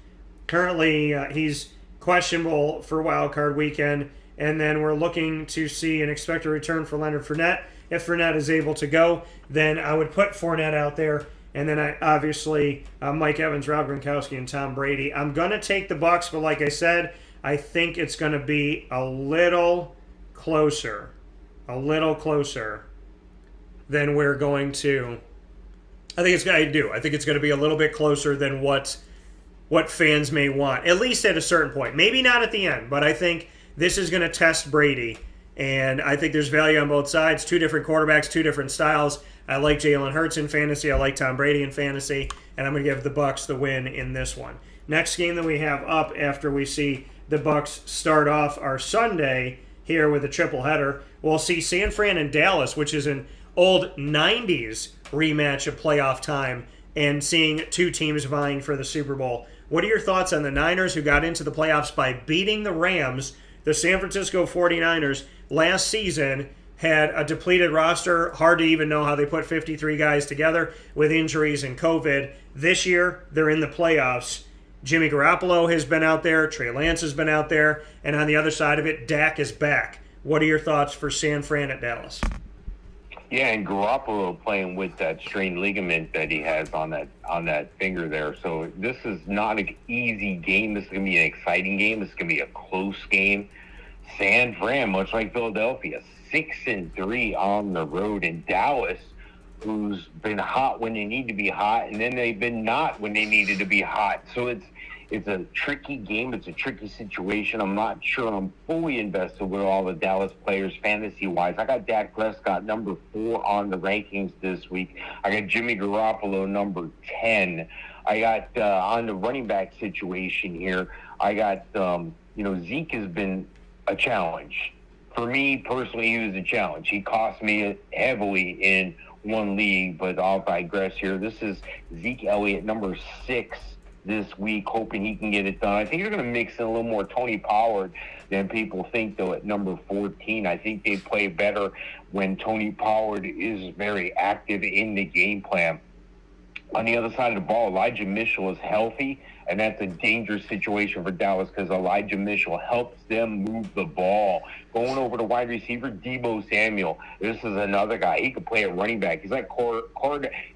currently he's questionable for Wild Card Weekend. And then we're looking to see and expect a return for Leonard Fournette. If Fournette is able to go, then I would put Fournette out there. And then obviously Mike Evans, Rob Gronkowski, and Tom Brady. I'm going to take the Bucs, but like I said, I think it's going to be a little closer than we're going to. I think it's going to be a little bit closer than what fans may want, at least at a certain point. Maybe not at the end, but I think this is going to test Brady, and I think there's value on both sides. Two different quarterbacks, two different styles. I like Jalen Hurts in fantasy. I like Tom Brady in fantasy, and I'm going to give the Bucs the win in this one. Next game that we have up after we see the Bucs start off our Sunday here with a triple header, we'll see San Fran and Dallas, which is an old 90s rematch of playoff time, and seeing two teams vying for the Super Bowl. What are your thoughts on the Niners, who got into the playoffs by beating the Rams? The San Francisco 49ers last season had a depleted roster. Hard to even know how they put 53 guys together with injuries and COVID. This year, they're in the playoffs. Jimmy Garoppolo has been out there. Trey Lance has been out there. And on the other side of it, Dak is back. What are your thoughts for San Fran at Dallas? Yeah, and Garoppolo playing with that strained ligament that he has on that finger there. So this is not an easy game. This is going to be an exciting game. This is going to be a close game. San Fran, much like Philadelphia, 6-3 on the road. In Dallas, who's been hot when they need to be hot, and then they've been not when they needed to be hot. So it's a tricky game. It's a tricky situation. I'm not sure I'm fully invested with all the Dallas players fantasy-wise. I got Dak Prescott number 4 on the rankings this week. I got Jimmy Garoppolo number 10. I got on the running back situation here, I got, Zeke has been a challenge. For me, personally, he was a challenge. He cost me heavily in one league, but I'll digress here. This is Zeke Elliott, number 6 this week, hoping he can get it done. I think they're going to mix in a little more Tony Pollard than people think, though, at number 14. I think they play better when Tony Pollard is very active in the game plan. On the other side of the ball, Elijah Mitchell is healthy, and that's a dangerous situation for Dallas because Elijah Mitchell helps them move the ball. Going over to wide receiver, Deebo Samuel. This is another guy. He could play at running back. He's like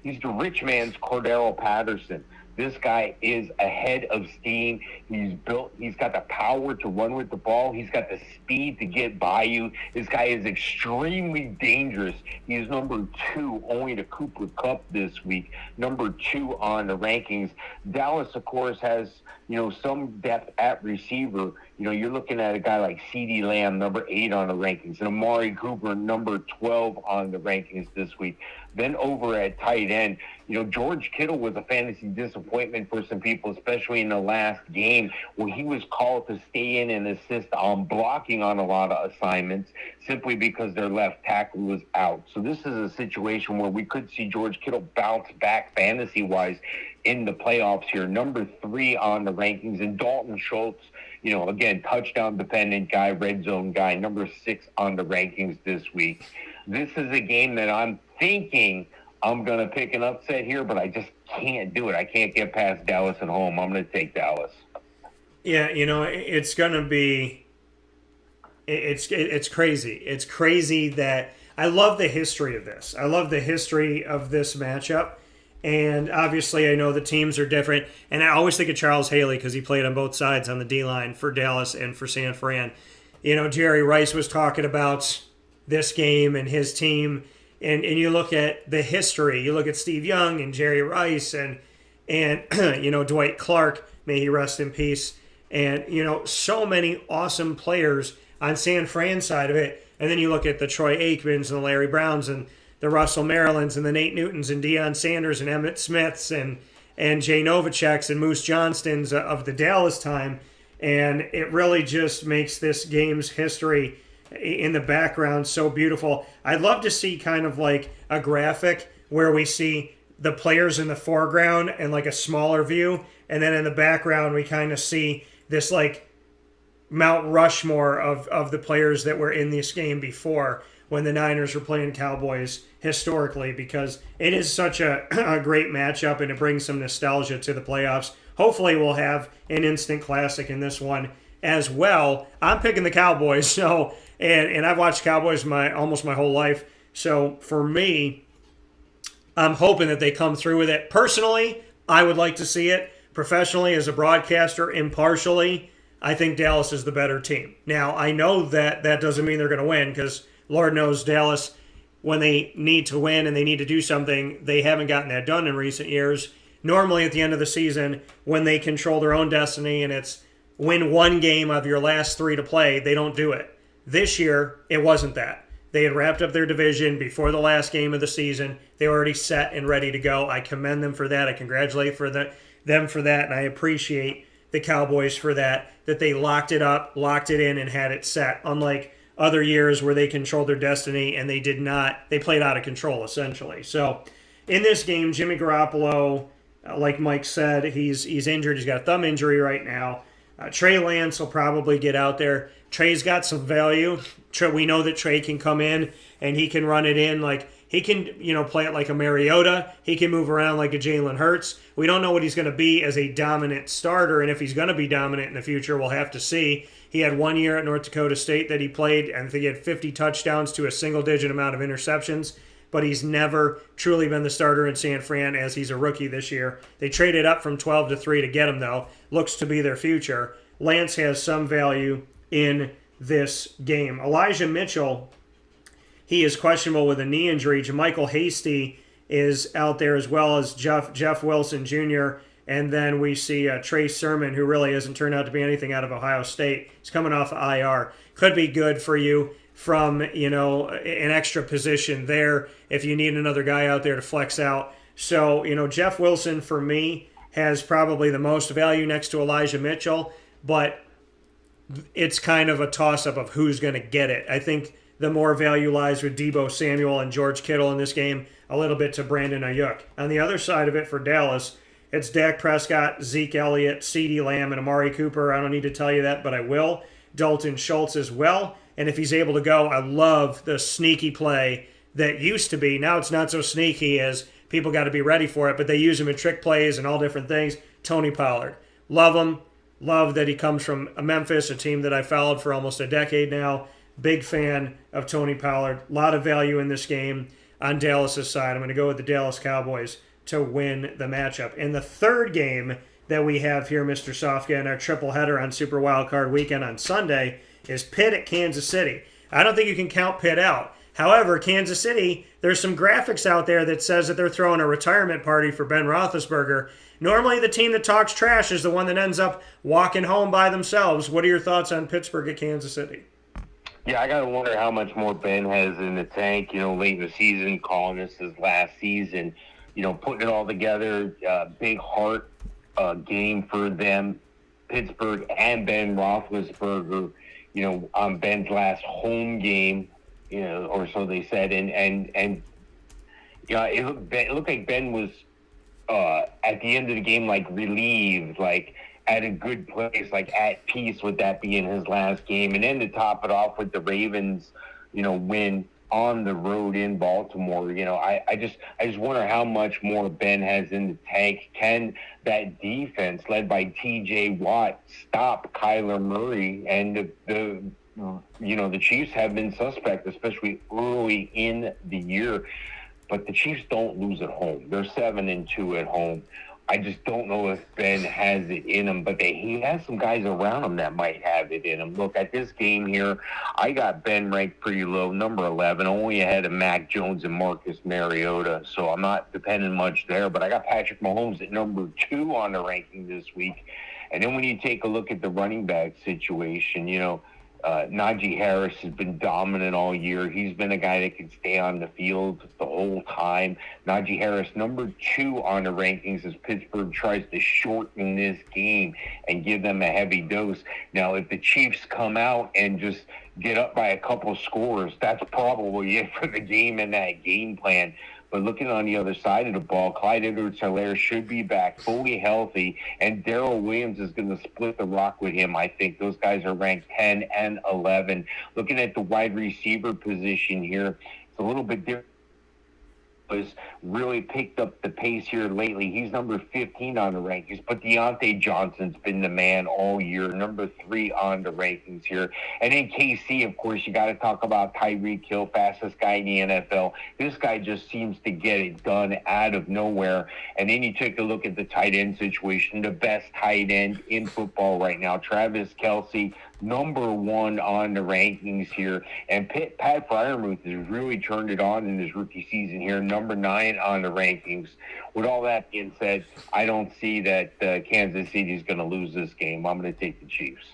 he's the rich man's Cordero Patterson. This guy is ahead of steam. He's got the power to run with the ball. He's got the speed to get by you. This guy is extremely dangerous. He is number 2 only to Cooper Kupp this week. Number 2 on the rankings. Dallas, of course, has, some depth at receiver. You're looking at a guy like CeeDee Lamb, number 8 on the rankings, and Amari Cooper, number 12 on the rankings this week. Then over at tight end, George Kittle was a fantasy disappointment for some people, especially in the last game where he was called to stay in and assist on blocking on a lot of assignments simply because their left tackle was out. So this is a situation where we could see George Kittle bounce back fantasy-wise in the playoffs here. Number 3 on the rankings, and Dalton Schultz, again, touchdown-dependent guy, red zone guy, number 6 on the rankings this week. This is a game that I'm thinking I'm going to pick an upset here, but I just can't do it. I can't get past Dallas at home. I'm going to take Dallas. Yeah, it's going to be it's crazy. It's crazy that I love the history of this. I love the history of this matchup. And obviously I know the teams are different. And I always think of Charles Haley because he played on both sides on the D-line for Dallas and for San Fran. Jerry Rice was talking about this game and his team. And you look at the history. You look at Steve Young and Jerry Rice and Dwight Clark, may he rest in peace. And, so many awesome players on San Fran's side of it. And then you look at the Troy Aikmans and the Larry Browns and the Russell Marylands and the Nate Newtons and Deion Sanders and Emmett Smiths and Jay Novaceks and Moose Johnstons of the Dallas time. And it really just makes this game's history in the background so beautiful. I'd love to see kind of like a graphic where we see the players in the foreground and like a smaller view, and then in the background we kind of see this like Mount Rushmore of the players that were in this game before when the Niners were playing Cowboys historically, because it is such a great matchup and it brings some nostalgia to the playoffs. Hopefully we'll have an instant classic in this one as well. I'm picking the Cowboys, so and I've watched Cowboys almost my whole life. So for me, I'm hoping that they come through with it. Personally, I would like to see it. Professionally, as a broadcaster, impartially, I think Dallas is the better team. Now, I know that doesn't mean they're going to win, because Lord knows Dallas, when they need to win and they need to do something, they haven't gotten that done in recent years. Normally, at the end of the season, when they control their own destiny and it's win one game of your last 3 to play, they don't do it. This year, it wasn't that. They had wrapped up their division before the last game of the season. They were already set and ready to go. I commend them for that. I congratulate them for that, and I appreciate the Cowboys for that they locked it up, locked it in, and had it set. Unlike other years where they controlled their destiny and they did not. They played out of control, essentially. So in this game, Jimmy Garoppolo, like Mike said, he's injured. He's got a thumb injury right now. Trey Lance will probably get out there. Trey's got some value. We know that Trey can come in and he can run it in. Like, he can, play it like a Mariota. He can move around like a Jalen Hurts. We don't know what he's going to be as a dominant starter, and if he's going to be dominant in the future, we'll have to see. He had 1 year at North Dakota State that he played, and I think he had 50 touchdowns to a single-digit amount of interceptions, but he's never truly been the starter in San Fran as he's a rookie this year. They traded up from 12 to 3 to get him, though. Looks to be their future. Lance has some value in this game. Elijah Mitchell, he is questionable with a knee injury. JaMychal Hasty is out there, as well as Jeff Wilson Jr., and then we see Trey Sermon, who really hasn't turned out to be anything out of Ohio State. He's coming off of IR. Could be good for you from, an extra position there if you need another guy out there to flex out. So, Jeff Wilson, for me, has probably the most value next to Elijah Mitchell, but it's kind of a toss-up of who's going to get it. I think the more value lies with Deebo Samuel and George Kittle in this game, a little bit to Brandon Ayuk. On the other side of it for Dallas, it's Dak Prescott, Zeke Elliott, CeeDee Lamb, and Amari Cooper. I don't need to tell you that, but I will. Dalton Schultz as well. And if he's able to go, I love the sneaky play that used to be. Now it's not so sneaky as people got to be ready for it, but they use him in trick plays and all different things. Tony Pollard. Love him. Love that he comes from Memphis, a team that I followed for almost a decade now. Big fan of Tony Pollard. A lot of value in this game on Dallas' side. I'm going to go with the Dallas Cowboys to win the matchup. In the third game that we have here, Mr. Sofka, in our triple header on Super Wildcard Weekend on Sunday, is Pitt at Kansas City. I don't think you can count Pitt out. However, Kansas City, there's some graphics out there that says that they're throwing a retirement party for Ben Roethlisberger. Normally, the team that talks trash is the one that ends up walking home by themselves. What are your thoughts on Pittsburgh at Kansas City? Yeah, I got to wonder how much more Ben has in the tank, late in the season, calling this his last season, putting it all together, big heart game for them, Pittsburgh and Ben Roethlisberger, on Ben's last home game, or so they said, and it looked like Ben was at the end of the game, like relieved, like at a good place, like at peace with that being his last game. And then to top it off with the Ravens, win on the road in Baltimore, I just wonder how much more Ben has in the tank. Can that defense led by TJ Watt stop Kyler Murray? And the Chiefs have been suspect, especially early in the year. But the Chiefs don't lose at home. They're 7-2 at home. I just don't know if Ben has it in him, but he has some guys around him that might have it in him. Look, at this game here, I got Ben ranked pretty low, number 11, only ahead of Mac Jones and Marcus Mariota, so I'm not depending much there. But I got Patrick Mahomes at number 2 on the ranking this week. And then when you take a look at the running back situation, Najee Harris has been dominant all year. He's been a guy that can stay on the field the whole time. Najee Harris, number 2 on the rankings, as Pittsburgh tries to shorten this game and give them a heavy dose. Now, if the Chiefs come out and just get up by a couple scores, that's probably it for the game and that game plan. But looking on the other side of the ball, Clyde Edwards-Helaire should be back fully healthy, and Darrell Williams is going to split the rock with him. I think those guys are ranked 10 and 11. Looking at the wide receiver position here, it's a little bit different. Has really picked up the pace here lately. He's number 15 on the rankings, but Deontay Johnson's been the man all year, number 3 on the rankings here. And in KC, of course, you got to talk about Tyreek Hill, fastest guy in the NFL. This guy just seems to get it done out of nowhere. And then you take a look at the tight end situation, the best tight end in football right now, Travis Kelce, number 1 on the rankings here. And Pat Freiermuth has really turned it on in his rookie season here, number 9 on the rankings. With all that being said, I don't see that Kansas City is going to lose this game. I'm going to take the Chiefs.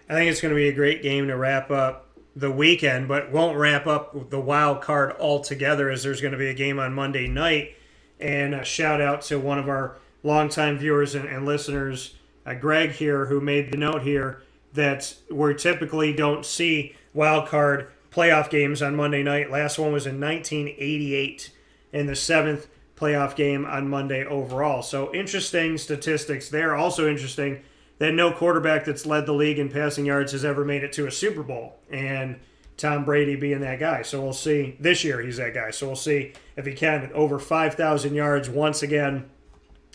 I think it's going to be a great game to wrap up the weekend, but won't wrap up the wild card altogether, as there's going to be a game on Monday night. And a shout out to one of our longtime viewers and listeners, Greg here, who made the note here that we typically don't see wild card playoff games on Monday night. Last one was in 1988, in the 7th playoff game on Monday overall. So interesting statistics there. Also interesting that no quarterback that's led the league in passing yards has ever made it to a Super Bowl, and Tom Brady being that guy. So we'll see. This year he's that guy. So we'll see if he can. Over 5,000 yards once again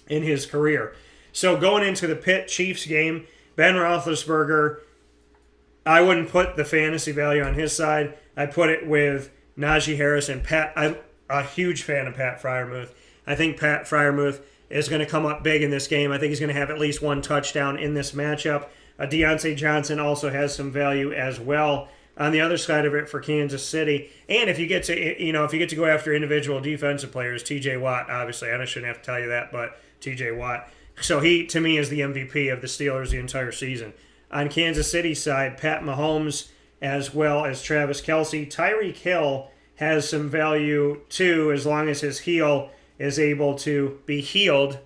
in his career. So going into the Pitt Chiefs game, Ben Roethlisberger, I wouldn't put the fantasy value on his side. I put it with Najee Harris and Pat. I'm a huge fan of Pat Freiermuth. I think Pat Freiermuth is going to come up big in this game. I think he's going to have at least 1 touchdown in this matchup. Deontay Johnson also has some value as well on the other side of it for Kansas City. And if you get to go after individual defensive players, TJ Watt, obviously, I shouldn't have to tell you that, but TJ Watt. So he, to me, is the MVP of the Steelers the entire season. On Kansas City's side, Pat Mahomes as well as Travis Kelce. Tyreek Hill has some value too, as long as his heel is able to be healed.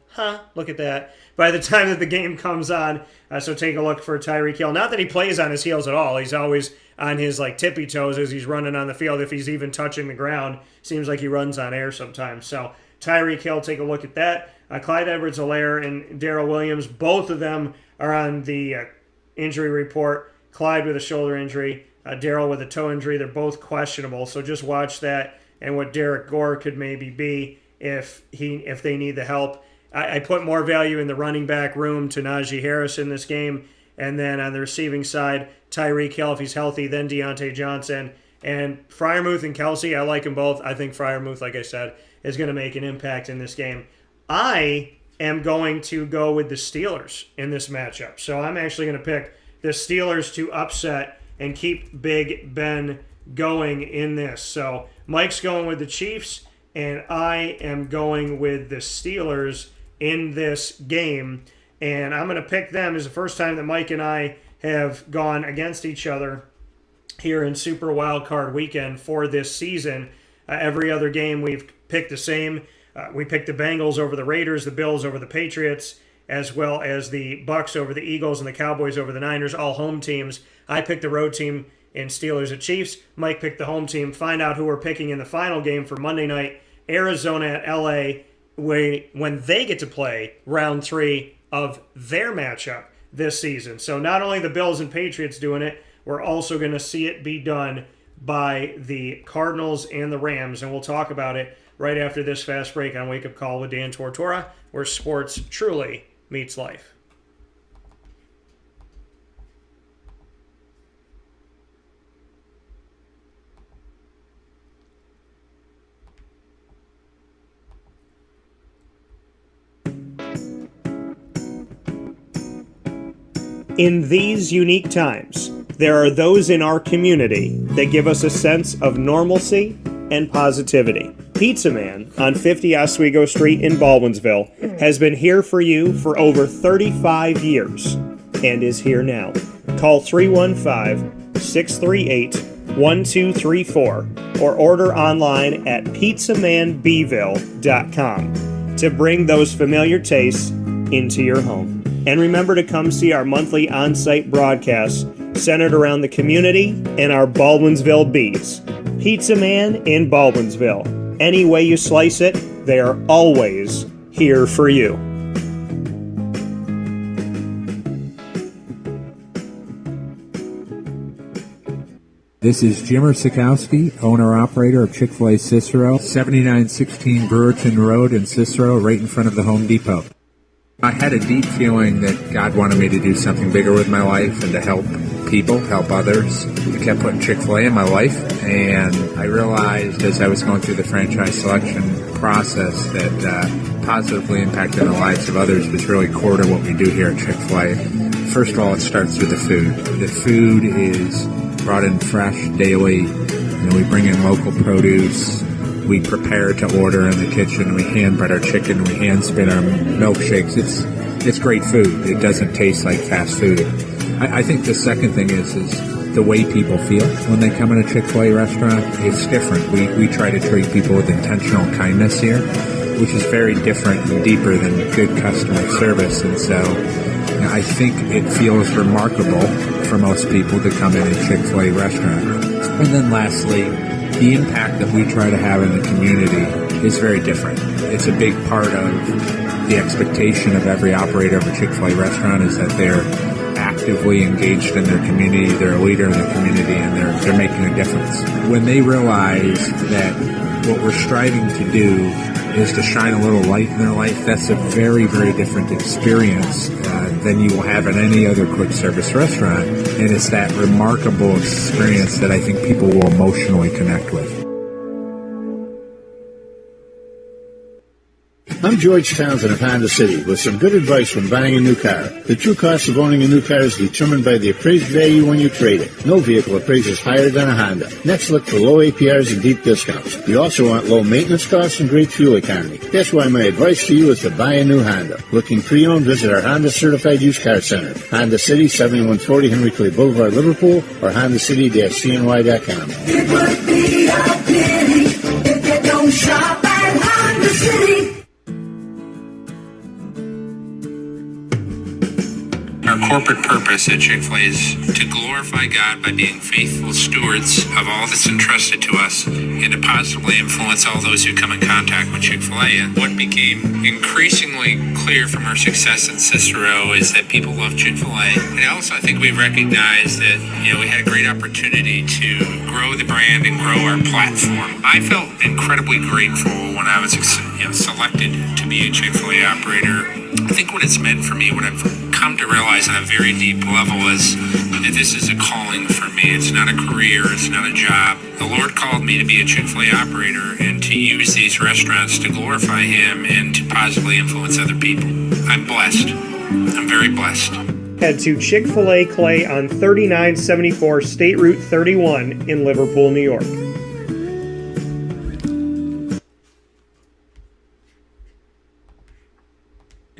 Look at that. By the time that the game comes on, so take a look for Tyreek Hill. Not that he plays on his heels at all. He's always on his tippy toes as he's running on the field. If he's even touching the ground, seems like he runs on air sometimes. So Tyreek Hill, take a look at that. Clyde Edwards-Helaire and Darrell Williams, both of them are on the injury report. Clyde with a shoulder injury, Darrell with a toe injury. They're both questionable, so just watch that and what Derek Gore could maybe be if they need the help. I put more value in the running back room to Najee Harris in this game, and then on the receiving side, Tyreek Hill if he's healthy, then Deontay Johnson. And Freiermuth and Kelce, I like them both. I think Freiermuth, like I said, is going to make an impact in this game. I am going to go with the Steelers in this matchup. So I'm actually going to pick the Steelers to upset and keep Big Ben going in this. So Mike's going with the Chiefs, and I am going with the Steelers in this game. And I'm going to pick them as the first time that Mike and I have gone against each other here in Super Wildcard Weekend for this season. Every other game we've picked the same. We picked the Bengals over the Raiders, the Bills over the Patriots, as well as the Bucks over the Eagles and the Cowboys over the Niners, all home teams. I picked the road team in Steelers at Chiefs. Mike picked the home team. Find out who we're picking in the final game for Monday night, Arizona at LA, when they get to play round 3 of their matchup this season. So not only the Bills and Patriots doing it, we're also going to see it be done by the Cardinals and the Rams, and we'll talk about it right after this fast break on Wake Up Call with Dan Tortora, where sports truly meets life. In these unique times, there are those in our community that give us a sense of normalcy and positivity. Pizza Man on 50 Oswego Street in Baldwinsville has been here for you for over 35 years and is here now. Call 315-638-1234 or order online at pizzamanbville.com to bring those familiar tastes into your home. And remember to come see our monthly on-site broadcasts centered around the community and our Baldwinsville Bees. Pizza Man in Baldwinsville. Any way you slice it, they are always here for you. This is Jimmer Sikowski, owner-operator of Chick-fil-A Cicero, 7916 Brewerton Road in Cicero, right in front of the Home Depot. I had a deep feeling that God wanted me to do something bigger with my life and to help people, help others. I kept putting Chick-fil-A in my life, and I realized as I was going through the franchise selection process that positively impacting the lives of others was really core to what we do here at Chick-fil-A. First of all, it starts with the food. The food is brought in fresh daily. We bring in local produce. We prepare to order in the kitchen. We hand bread our chicken. We hand spin our milkshakes. It's great food. It doesn't taste like fast food. I think the second thing is the way people feel when they come in a Chick-fil-A restaurant. It's different. We try to treat people with intentional kindness here, which is very different and deeper than good customer service. And so I think it feels remarkable for most people to come in a Chick-fil-A restaurant. And then lastly, the impact that we try to have in the community is very different. It's a big part of the expectation of every operator of a Chick-fil-A restaurant is that they're actively engaged in their community, they're a leader in the community, and they're making a difference. When they realize that what we're striving to do is to shine a little light in their life, that's a very, very different experience than you will have in any other quick service restaurant. And it's that remarkable experience that I think people will emotionally connect with. I'm George Townsend of Honda City with some good advice when buying a new car. The true cost of owning a new car is determined by the appraised value when you trade it. No vehicle appraises higher than a Honda. Next, look for low APRs and deep discounts. You also want low maintenance costs and great fuel economy. That's why my advice to you is to buy a new Honda. Looking pre-owned, visit our Honda Certified Used Car Center. Honda City, 7140 Henry Clay Boulevard, Liverpool, or HondaCity-CNY.com. It would be a pity if you don't shop at Honda City. Our corporate purpose at Chick-fil-A is to glorify God by being faithful stewards of all that's entrusted to us and to positively influence all those who come in contact with Chick-fil-A. And what became increasingly clear from our success in Cicero is that people love Chick-fil-A. And also I think we recognized that, we had a great opportunity to grow the brand and grow our platform. I felt incredibly grateful when I was selected to be a Chick-fil-A operator. I think what it's meant for me, what I've come to realize on a very deep level is that this is a calling for me. It's not a career. It's not a job. The Lord called me to be a Chick-fil-A operator and to use these restaurants to glorify Him and to positively influence other people. I'm blessed. I'm very blessed. Head to Chick-fil-A Clay on 3974 State Route 31 in Liverpool, New York.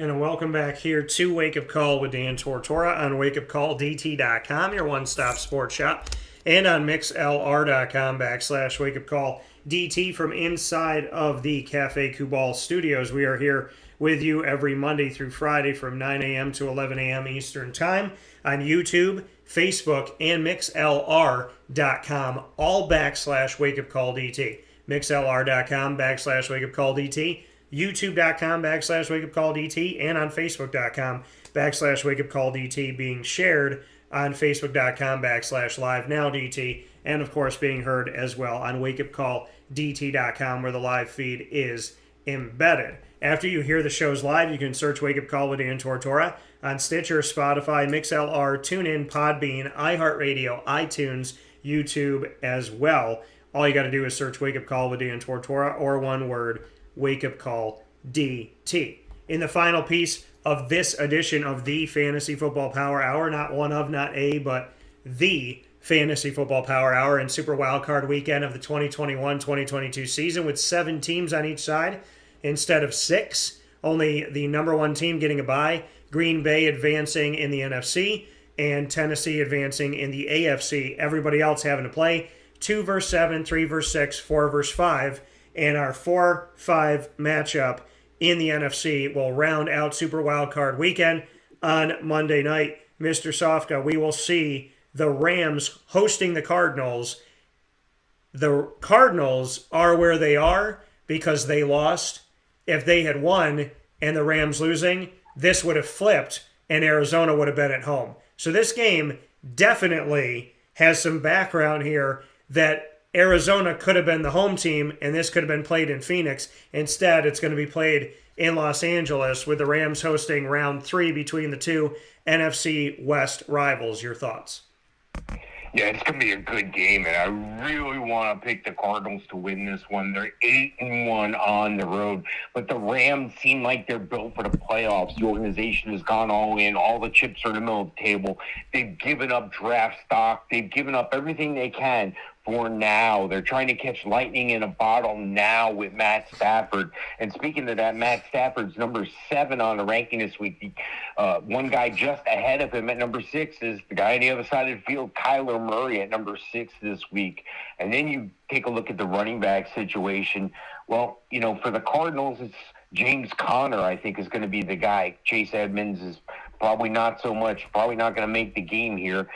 And welcome back here to Wake Up Call with Dan Tortora on wakeupcalldt.com, your one-stop sports shop, and on mixlr.com/wakeupcalldt from inside of the Cafe Kubal studios. We are here with you every Monday through Friday from 9 a.m. to 11 a.m. Eastern Time on YouTube, Facebook, and mixlr.com, all /wakeupcalldt. mixlr.com /wakeupcalldt. youtube.com /wakeupcalldt, and on facebook.com /wakeupcalldt, being shared on facebook.com /livenowdt, and of course being heard as well on wakeupcalldt.com, where the live feed is embedded. After you hear the shows live, you can search Wake Up Call with Dan Tortora on Stitcher, Spotify, MixLR, TuneIn, Podbean, iHeartRadio, iTunes, YouTube as well. All you got to do is search Wake Up Call with Dan Tortora, or one word, Wake Up Call DT. In the final piece, of this edition of the Fantasy Football Power Hour. Not one of, not a, but the Fantasy Football Power Hour and Super Wildcard Weekend of the 2021-2022 season with 7 teams on each side instead of 6. Only the number 1 team getting a bye. Green Bay advancing in the NFC and Tennessee advancing in the AFC. Everybody else having to play 2 versus 7, 3 versus 6, 4 versus 5. And our 4-5 matchup in the NFC will round out Super Wildcard Weekend on Monday night. Mr. Sofka, we will see the Rams hosting the Cardinals. The Cardinals are where they are because they lost. If they had won and the Rams losing, this would have flipped and Arizona would have been at home. So this game definitely has some background here that Arizona could have been the home team and this could have been played in Phoenix. Instead, it's going to be played in Los Angeles with the Rams hosting round 3 between the two NFC West rivals. Your thoughts? Yeah, it's going to be a good game, and I really want to pick the Cardinals to win this one. They're 8-1 on the road, but the Rams seem like they're built for the playoffs. The organization has gone all in. All the chips are in the middle of the table. They've given up draft stock. They've given up everything they can for now. They're trying to catch lightning in a bottle now with Matt Stafford. And speaking of that, Matt Stafford's number 7 on the ranking this week. One guy just ahead of him at number 6 is the guy on the other side of the field, Kyler Murray, at number 6 this week. And then you take a look at the running back situation. Well, you know, for the Cardinals, it's James Conner, I think, is going to be the guy. Chase Edmonds is probably not so much, probably not going to make the game here.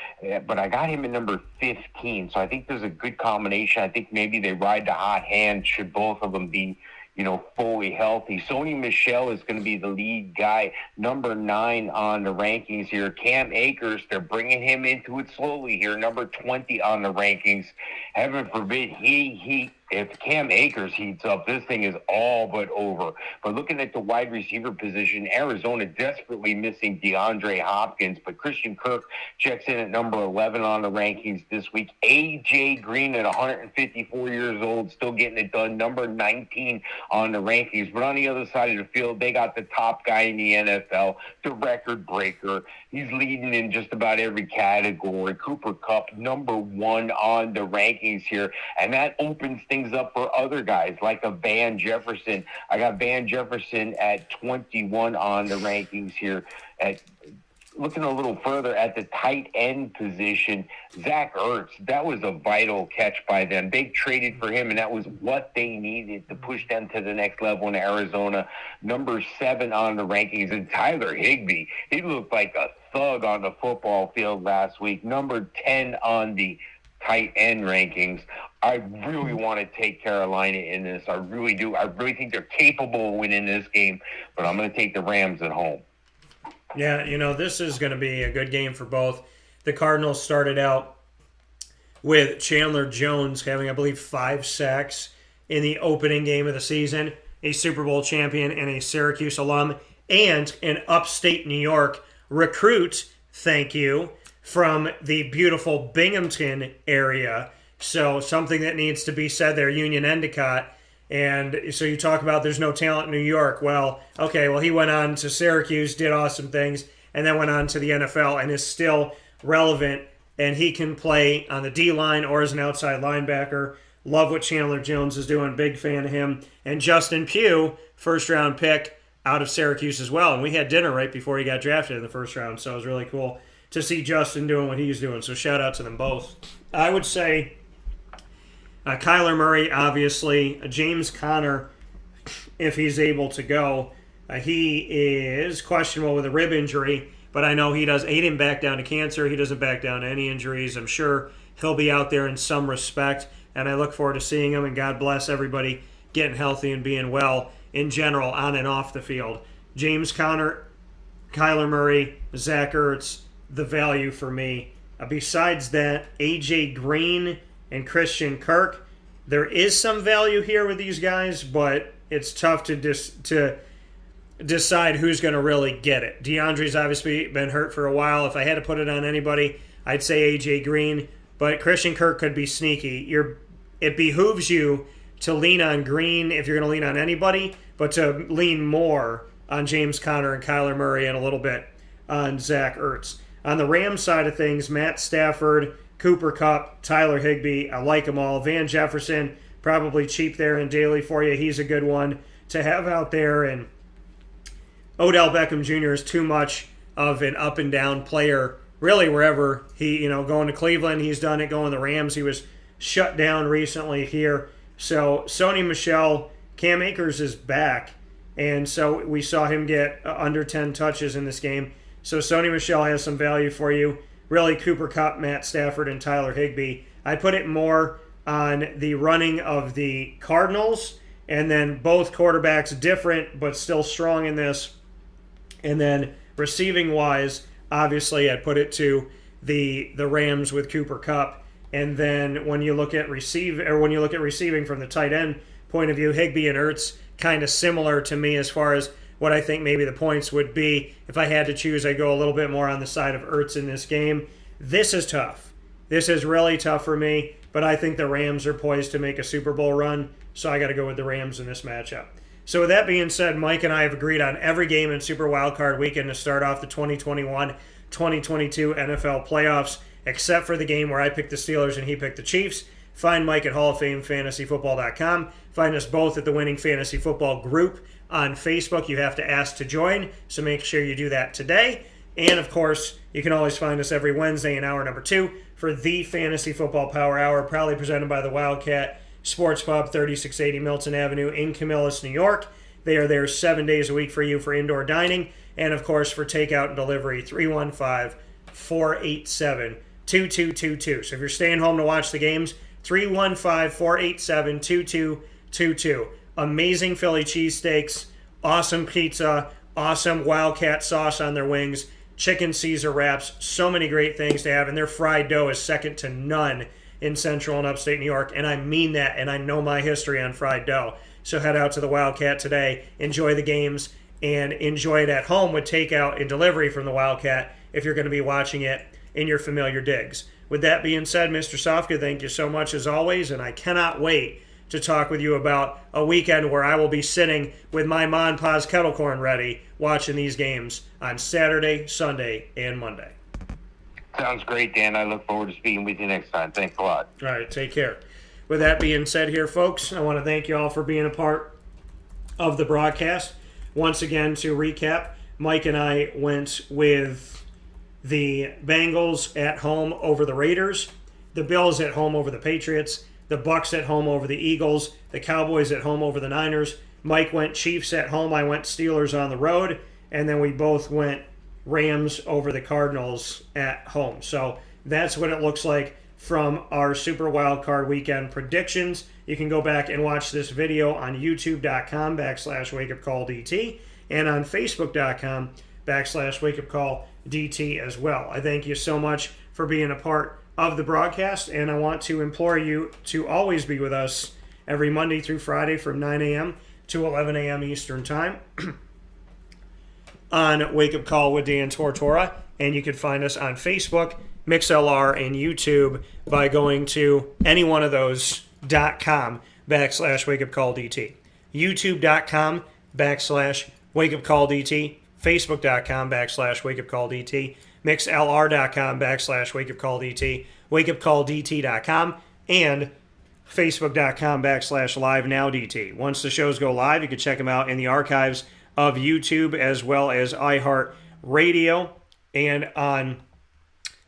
But I got him at number 15. So I think there's a good combination. I think maybe they ride the hot hand should both of them be, you know, fully healthy. Sony Michel is going to be the lead guy, number 9 on the rankings here. Cam Akers, they're bringing him into it slowly here, number 20 on the rankings. Heaven forbid if Cam Akers heats up, this thing is all but over. But looking at the wide receiver position, Arizona desperately missing DeAndre Hopkins, but Christian Kirk checks in at number 11 on the rankings this week. A.J. Green at 154 years old, still getting it done, number 19 on the rankings. But on the other side of the field, they got the top guy in the NFL, the record breaker. He's leading in just about every category. Cooper Kupp, number 1 on the rankings here. And that opens things up for other guys like a Van Jefferson. I got Van Jefferson at 21 on the rankings here. Looking a little further at the tight end position, Zach Ertz, that was a vital catch by them. They traded for him, and that was what they needed to push them to the next level in Arizona. Number 7 on the rankings. And Tyler Higbee, he looked like a thug on the football field last week. Number 10 on the tight end rankings. I really want to take Carolina in this. I really do. I really think they're capable of winning this game, but I'm going to take the Rams at home. Yeah, you know, this is going to be a good game for both. The Cardinals started out with Chandler Jones having, I believe, 5 sacks in the opening game of the season, a Super Bowl champion and a Syracuse alum, and an upstate New York recruit, thank you, from the beautiful Binghamton area. So something that needs to be said there, Union Endicott. And so you talk about there's no talent in New York. Well, okay, well, he went on to Syracuse, did awesome things, and then went on to the NFL and is still relevant. And he can play on the D-line or as an outside linebacker. Love what Chandler Jones is doing. Big fan of him. And Justin Pugh, first-round pick out of Syracuse as well. And we had dinner right before he got drafted in the first round, so it was really cool to see Justin doing what he's doing. So shout out to them both. I would say Kyler Murray, obviously. James Conner, if he's able to go. He is questionable with a rib injury, but I know he didn't back down to cancer. He doesn't back down to any injuries. I'm sure he'll be out there in some respect, and I look forward to seeing him, and God bless everybody getting healthy and being well in general on and off the field. James Conner, Kyler Murray, Zach Ertz, the value for me. Besides that, A.J. Green and Christian Kirk, there is some value here with these guys, but it's tough to decide who's going to really get it. DeAndre's obviously been hurt for a while. If I had to put it on anybody, I'd say A.J. Green, but Christian Kirk could be sneaky. It behooves you to lean on Green if you're going to lean on anybody, but to lean more on James Conner and Kyler Murray and a little bit on Zach Ertz. On the Rams side of things, Matt Stafford, Cooper Kupp, Tyler Higbee, I like them all. Van Jefferson, probably cheap there in daily for you. He's a good one to have out there. And Odell Beckham Jr. is too much of an up and down player, really wherever he, going to Cleveland, he's done it. Going to the Rams, he was shut down recently here. So Sony Michel, Cam Akers is back. And so we saw him get under 10 touches in this game. So Sony Michel has some value for you. Really, Cooper Kupp, Matt Stafford, and Tyler Higbee. I put it more on the running of the Cardinals, and then both quarterbacks different but still strong in this. And then receiving-wise, obviously I'd put it to the Rams with Cooper Kupp. And then when you look at receiving from the tight end point of view, Higbee and Ertz kind of similar to me as far as what I think maybe the points would be. If I had to choose, I'd go a little bit more on the side of Ertz in this game. This is tough. This is really tough for me, but I think the Rams are poised to make a Super Bowl run, so I got to go with the Rams in this matchup. So with that being said, Mike and I have agreed on every game in Super Wildcard Weekend to start off the 2021-2022 NFL playoffs, except for the game where I picked the Steelers and he picked the Chiefs. Find Mike at HallOfFameFantasyFootball.com. Find us both at the Winning Fantasy Football group on Facebook. You have to ask to join, so make sure you do that today. And, of course, you can always find us every Wednesday in hour number 2 for the Fantasy Football Power Hour, proudly presented by the Wildcat Sports Pub, 3680 Milton Avenue in Camillus, New York. They are there 7 days a week for you for indoor dining and, of course, for takeout and delivery, 315-487-2222. So if you're staying home to watch the games, 315-487-2222. Amazing Philly cheesesteaks, awesome pizza, awesome Wildcat sauce on their wings, chicken Caesar wraps, so many great things to have, and their fried dough is second to none in Central and Upstate New York, and I mean that, and I know my history on fried dough. So head out to the Wildcat today, enjoy the games, and enjoy it at home with takeout and delivery from the Wildcat if you're going to be watching it in your familiar digs. With that being said, Mr. Sofka, thank you so much as always, and I cannot wait to talk with you about a weekend where I will be sitting with my Ma and Pa's kettle corn ready watching these games on Saturday, Sunday, and Monday. Sounds great, Dan. I look forward to speaking with you next time. Thanks a lot. All right, take care. With that being said here, folks, I want to thank you all for being a part of the broadcast. Once again, to recap, Mike and I went with the Bengals at home over the Raiders, the Bills at home over the Patriots, the Bucks at home over the Eagles, the Cowboys at home over the Niners. Mike went Chiefs at home, I went Steelers on the road, and then we both went Rams over the Cardinals at home. So that's what it looks like from our Super Wildcard Weekend predictions. You can go back and watch this video on youtube.com/wakeupcalldt and on facebook.com/wakeupcalldt as well. I thank you so much for being a part of the broadcast, and I want to implore you to always be with us every Monday through Friday from 9 a.m. to 11 a.m. Eastern Time on Wake Up Call with Dan Tortora, and you can find us on Facebook, MixLR, and YouTube by going to any one of those.com/wakeupcalldt. YouTube.com/wakeupcalldt, Facebook.com/wakeupcalldt, MixLR.com/wakeupcalldt, wakeupcalldt.com, and Facebook.com/live-now-DT. Once the shows go live, you can check them out in the archives of YouTube as well as iHeartRadio and on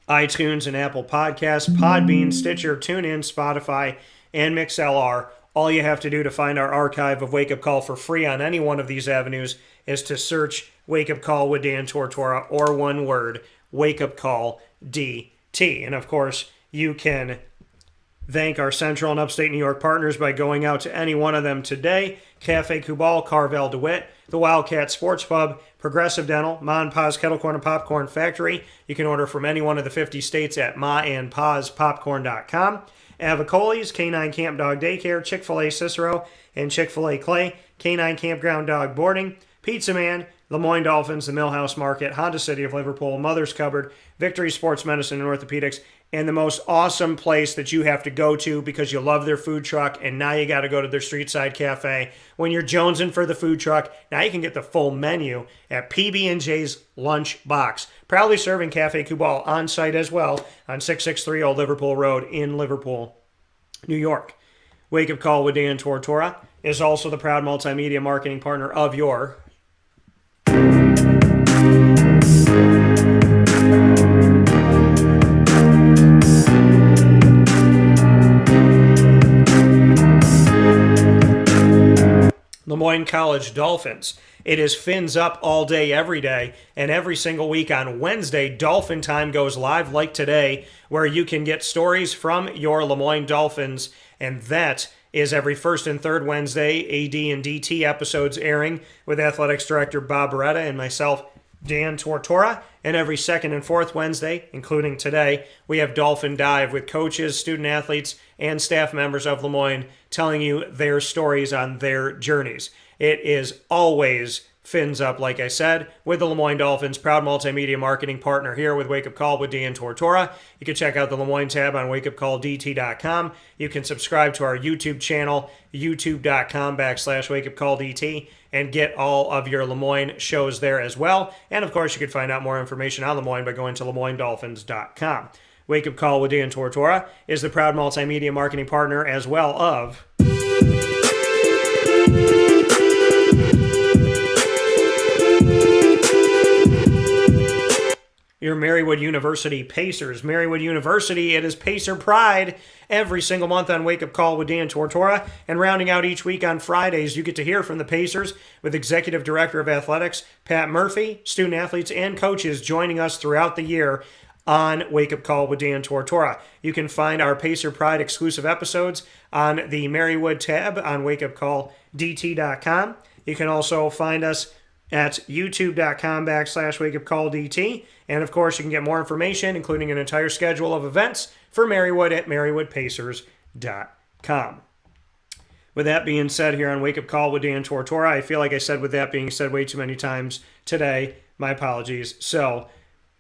iTunes and Apple Podcasts, Podbean, Stitcher, TuneIn, Spotify, and MixLR. All you have to do to find our archive of Wake Up Call for free on any one of these avenues is to search Wake Up Call with Dan Tortora, or one word, Wake Up Call DT. And of course, you can thank our Central and Upstate New York partners by going out to any one of them today. Cafe Kubal, Carvel DeWitt, the Wildcat Sports Pub, Progressive Dental, Ma and Pa's Kettle Corn and Popcorn Factory. You can order from any one of the 50 states at maandpaspopcorn.com. Avicoli's, Canine Camp Dog Daycare, Chick-fil-A Cicero, and Chick-fil-A Clay, Canine Campground Dog Boarding, Pizza Man, Lemoyne Dolphins, the Millhouse Market, Honda City of Liverpool, Mother's Cupboard, Victory Sports Medicine and Orthopedics, and the most awesome place that you have to go to because you love their food truck, and now you got to go to their street side cafe. When you're jonesing for the food truck, now you can get the full menu at PB&J's Lunch Box. Proudly serving Cafe Kubal on site as well on 663 Old Liverpool Road in Liverpool, New York. Wake Up Call with Dan Tortora is also the proud multimedia marketing partner of your Lemoyne College Dolphins. It is Fins Up all day, every day, and every single week on Wednesday, Dolphin Time goes live like today, where you can get stories from your Lemoyne Dolphins, and that is every first and third Wednesday, AD and DT episodes airing with Athletics Director Bob Beretta and myself, Dan Tortora, and every second and fourth Wednesday, including today, we have Dolphin Dive with coaches, student athletes, and staff members of Lemoyne telling you their stories on their journeys. It is always Fins Up, like I said, with the Lemoyne Dolphins, proud multimedia marketing partner here with Wake Up Call with Dan Tortora. You can check out the Lemoyne tab on wakeupcalldt.com. You can subscribe to our YouTube channel, youtube.com/wakeupcalldt, and get all of your Lemoyne shows there as well. And of course, you can find out more information on Lemoyne by going to LemoyneDolphins.com. Wake Up Call with Dan Tortora is the proud multimedia marketing partner as well of your Marywood University Pacers. Marywood University, it is Pacer Pride every single month on Wake Up Call with Dan Tortora. And rounding out each week on Fridays, you get to hear from the Pacers with Executive Director of Athletics, Pat Murphy, student athletes and coaches joining us throughout the year on Wake Up Call with Dan Tortora. You can find our Pacer Pride exclusive episodes on the Marywood tab on wakeupcalldt.com. You can also find us at youtube.com/wakeupcalldt. And of course, you can get more information, including an entire schedule of events for Marywood at marywoodpacers.com. With that being said here on Wake Up Call with Dan Tortora, I feel like I said with that being said way too many times today. My apologies. So,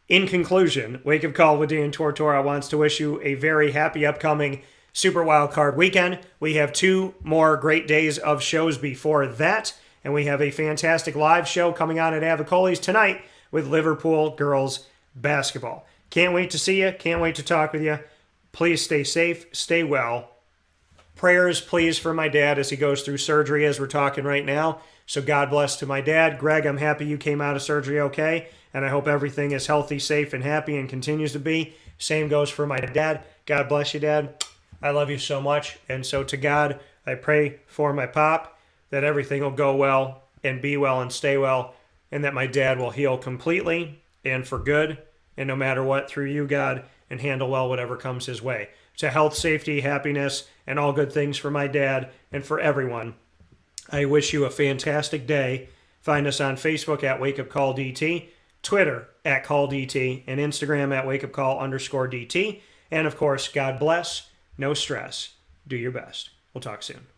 in conclusion, Wake Up Call with Dan Tortora wants to wish you a very happy upcoming Super Wildcard weekend. We have 2 more great days of shows before that, and we have a fantastic live show coming on at Avicoli's tonight with Liverpool girls basketball. Can't wait to see you. Can't wait to talk with you. Please stay safe. Stay well. Prayers, please, for my dad as he goes through surgery as we're talking right now. So God bless to my dad. Greg, I'm happy you came out of surgery okay, and I hope everything is healthy, safe, and happy and continues to be. Same goes for my dad. God bless you, Dad. I love you so much. And so to God, I pray for my pop that everything will go well and be well and stay well, and that my dad will heal completely and for good, and no matter what, through you, God, and handle well whatever comes his way. To health, safety, happiness, and all good things for my dad and for everyone. I wish you a fantastic day. Find us on Facebook at Wake Up Call DT, Twitter at Call DT, and Instagram at Wake Up Call _DT. And of course, God bless, no stress, do your best. We'll talk soon.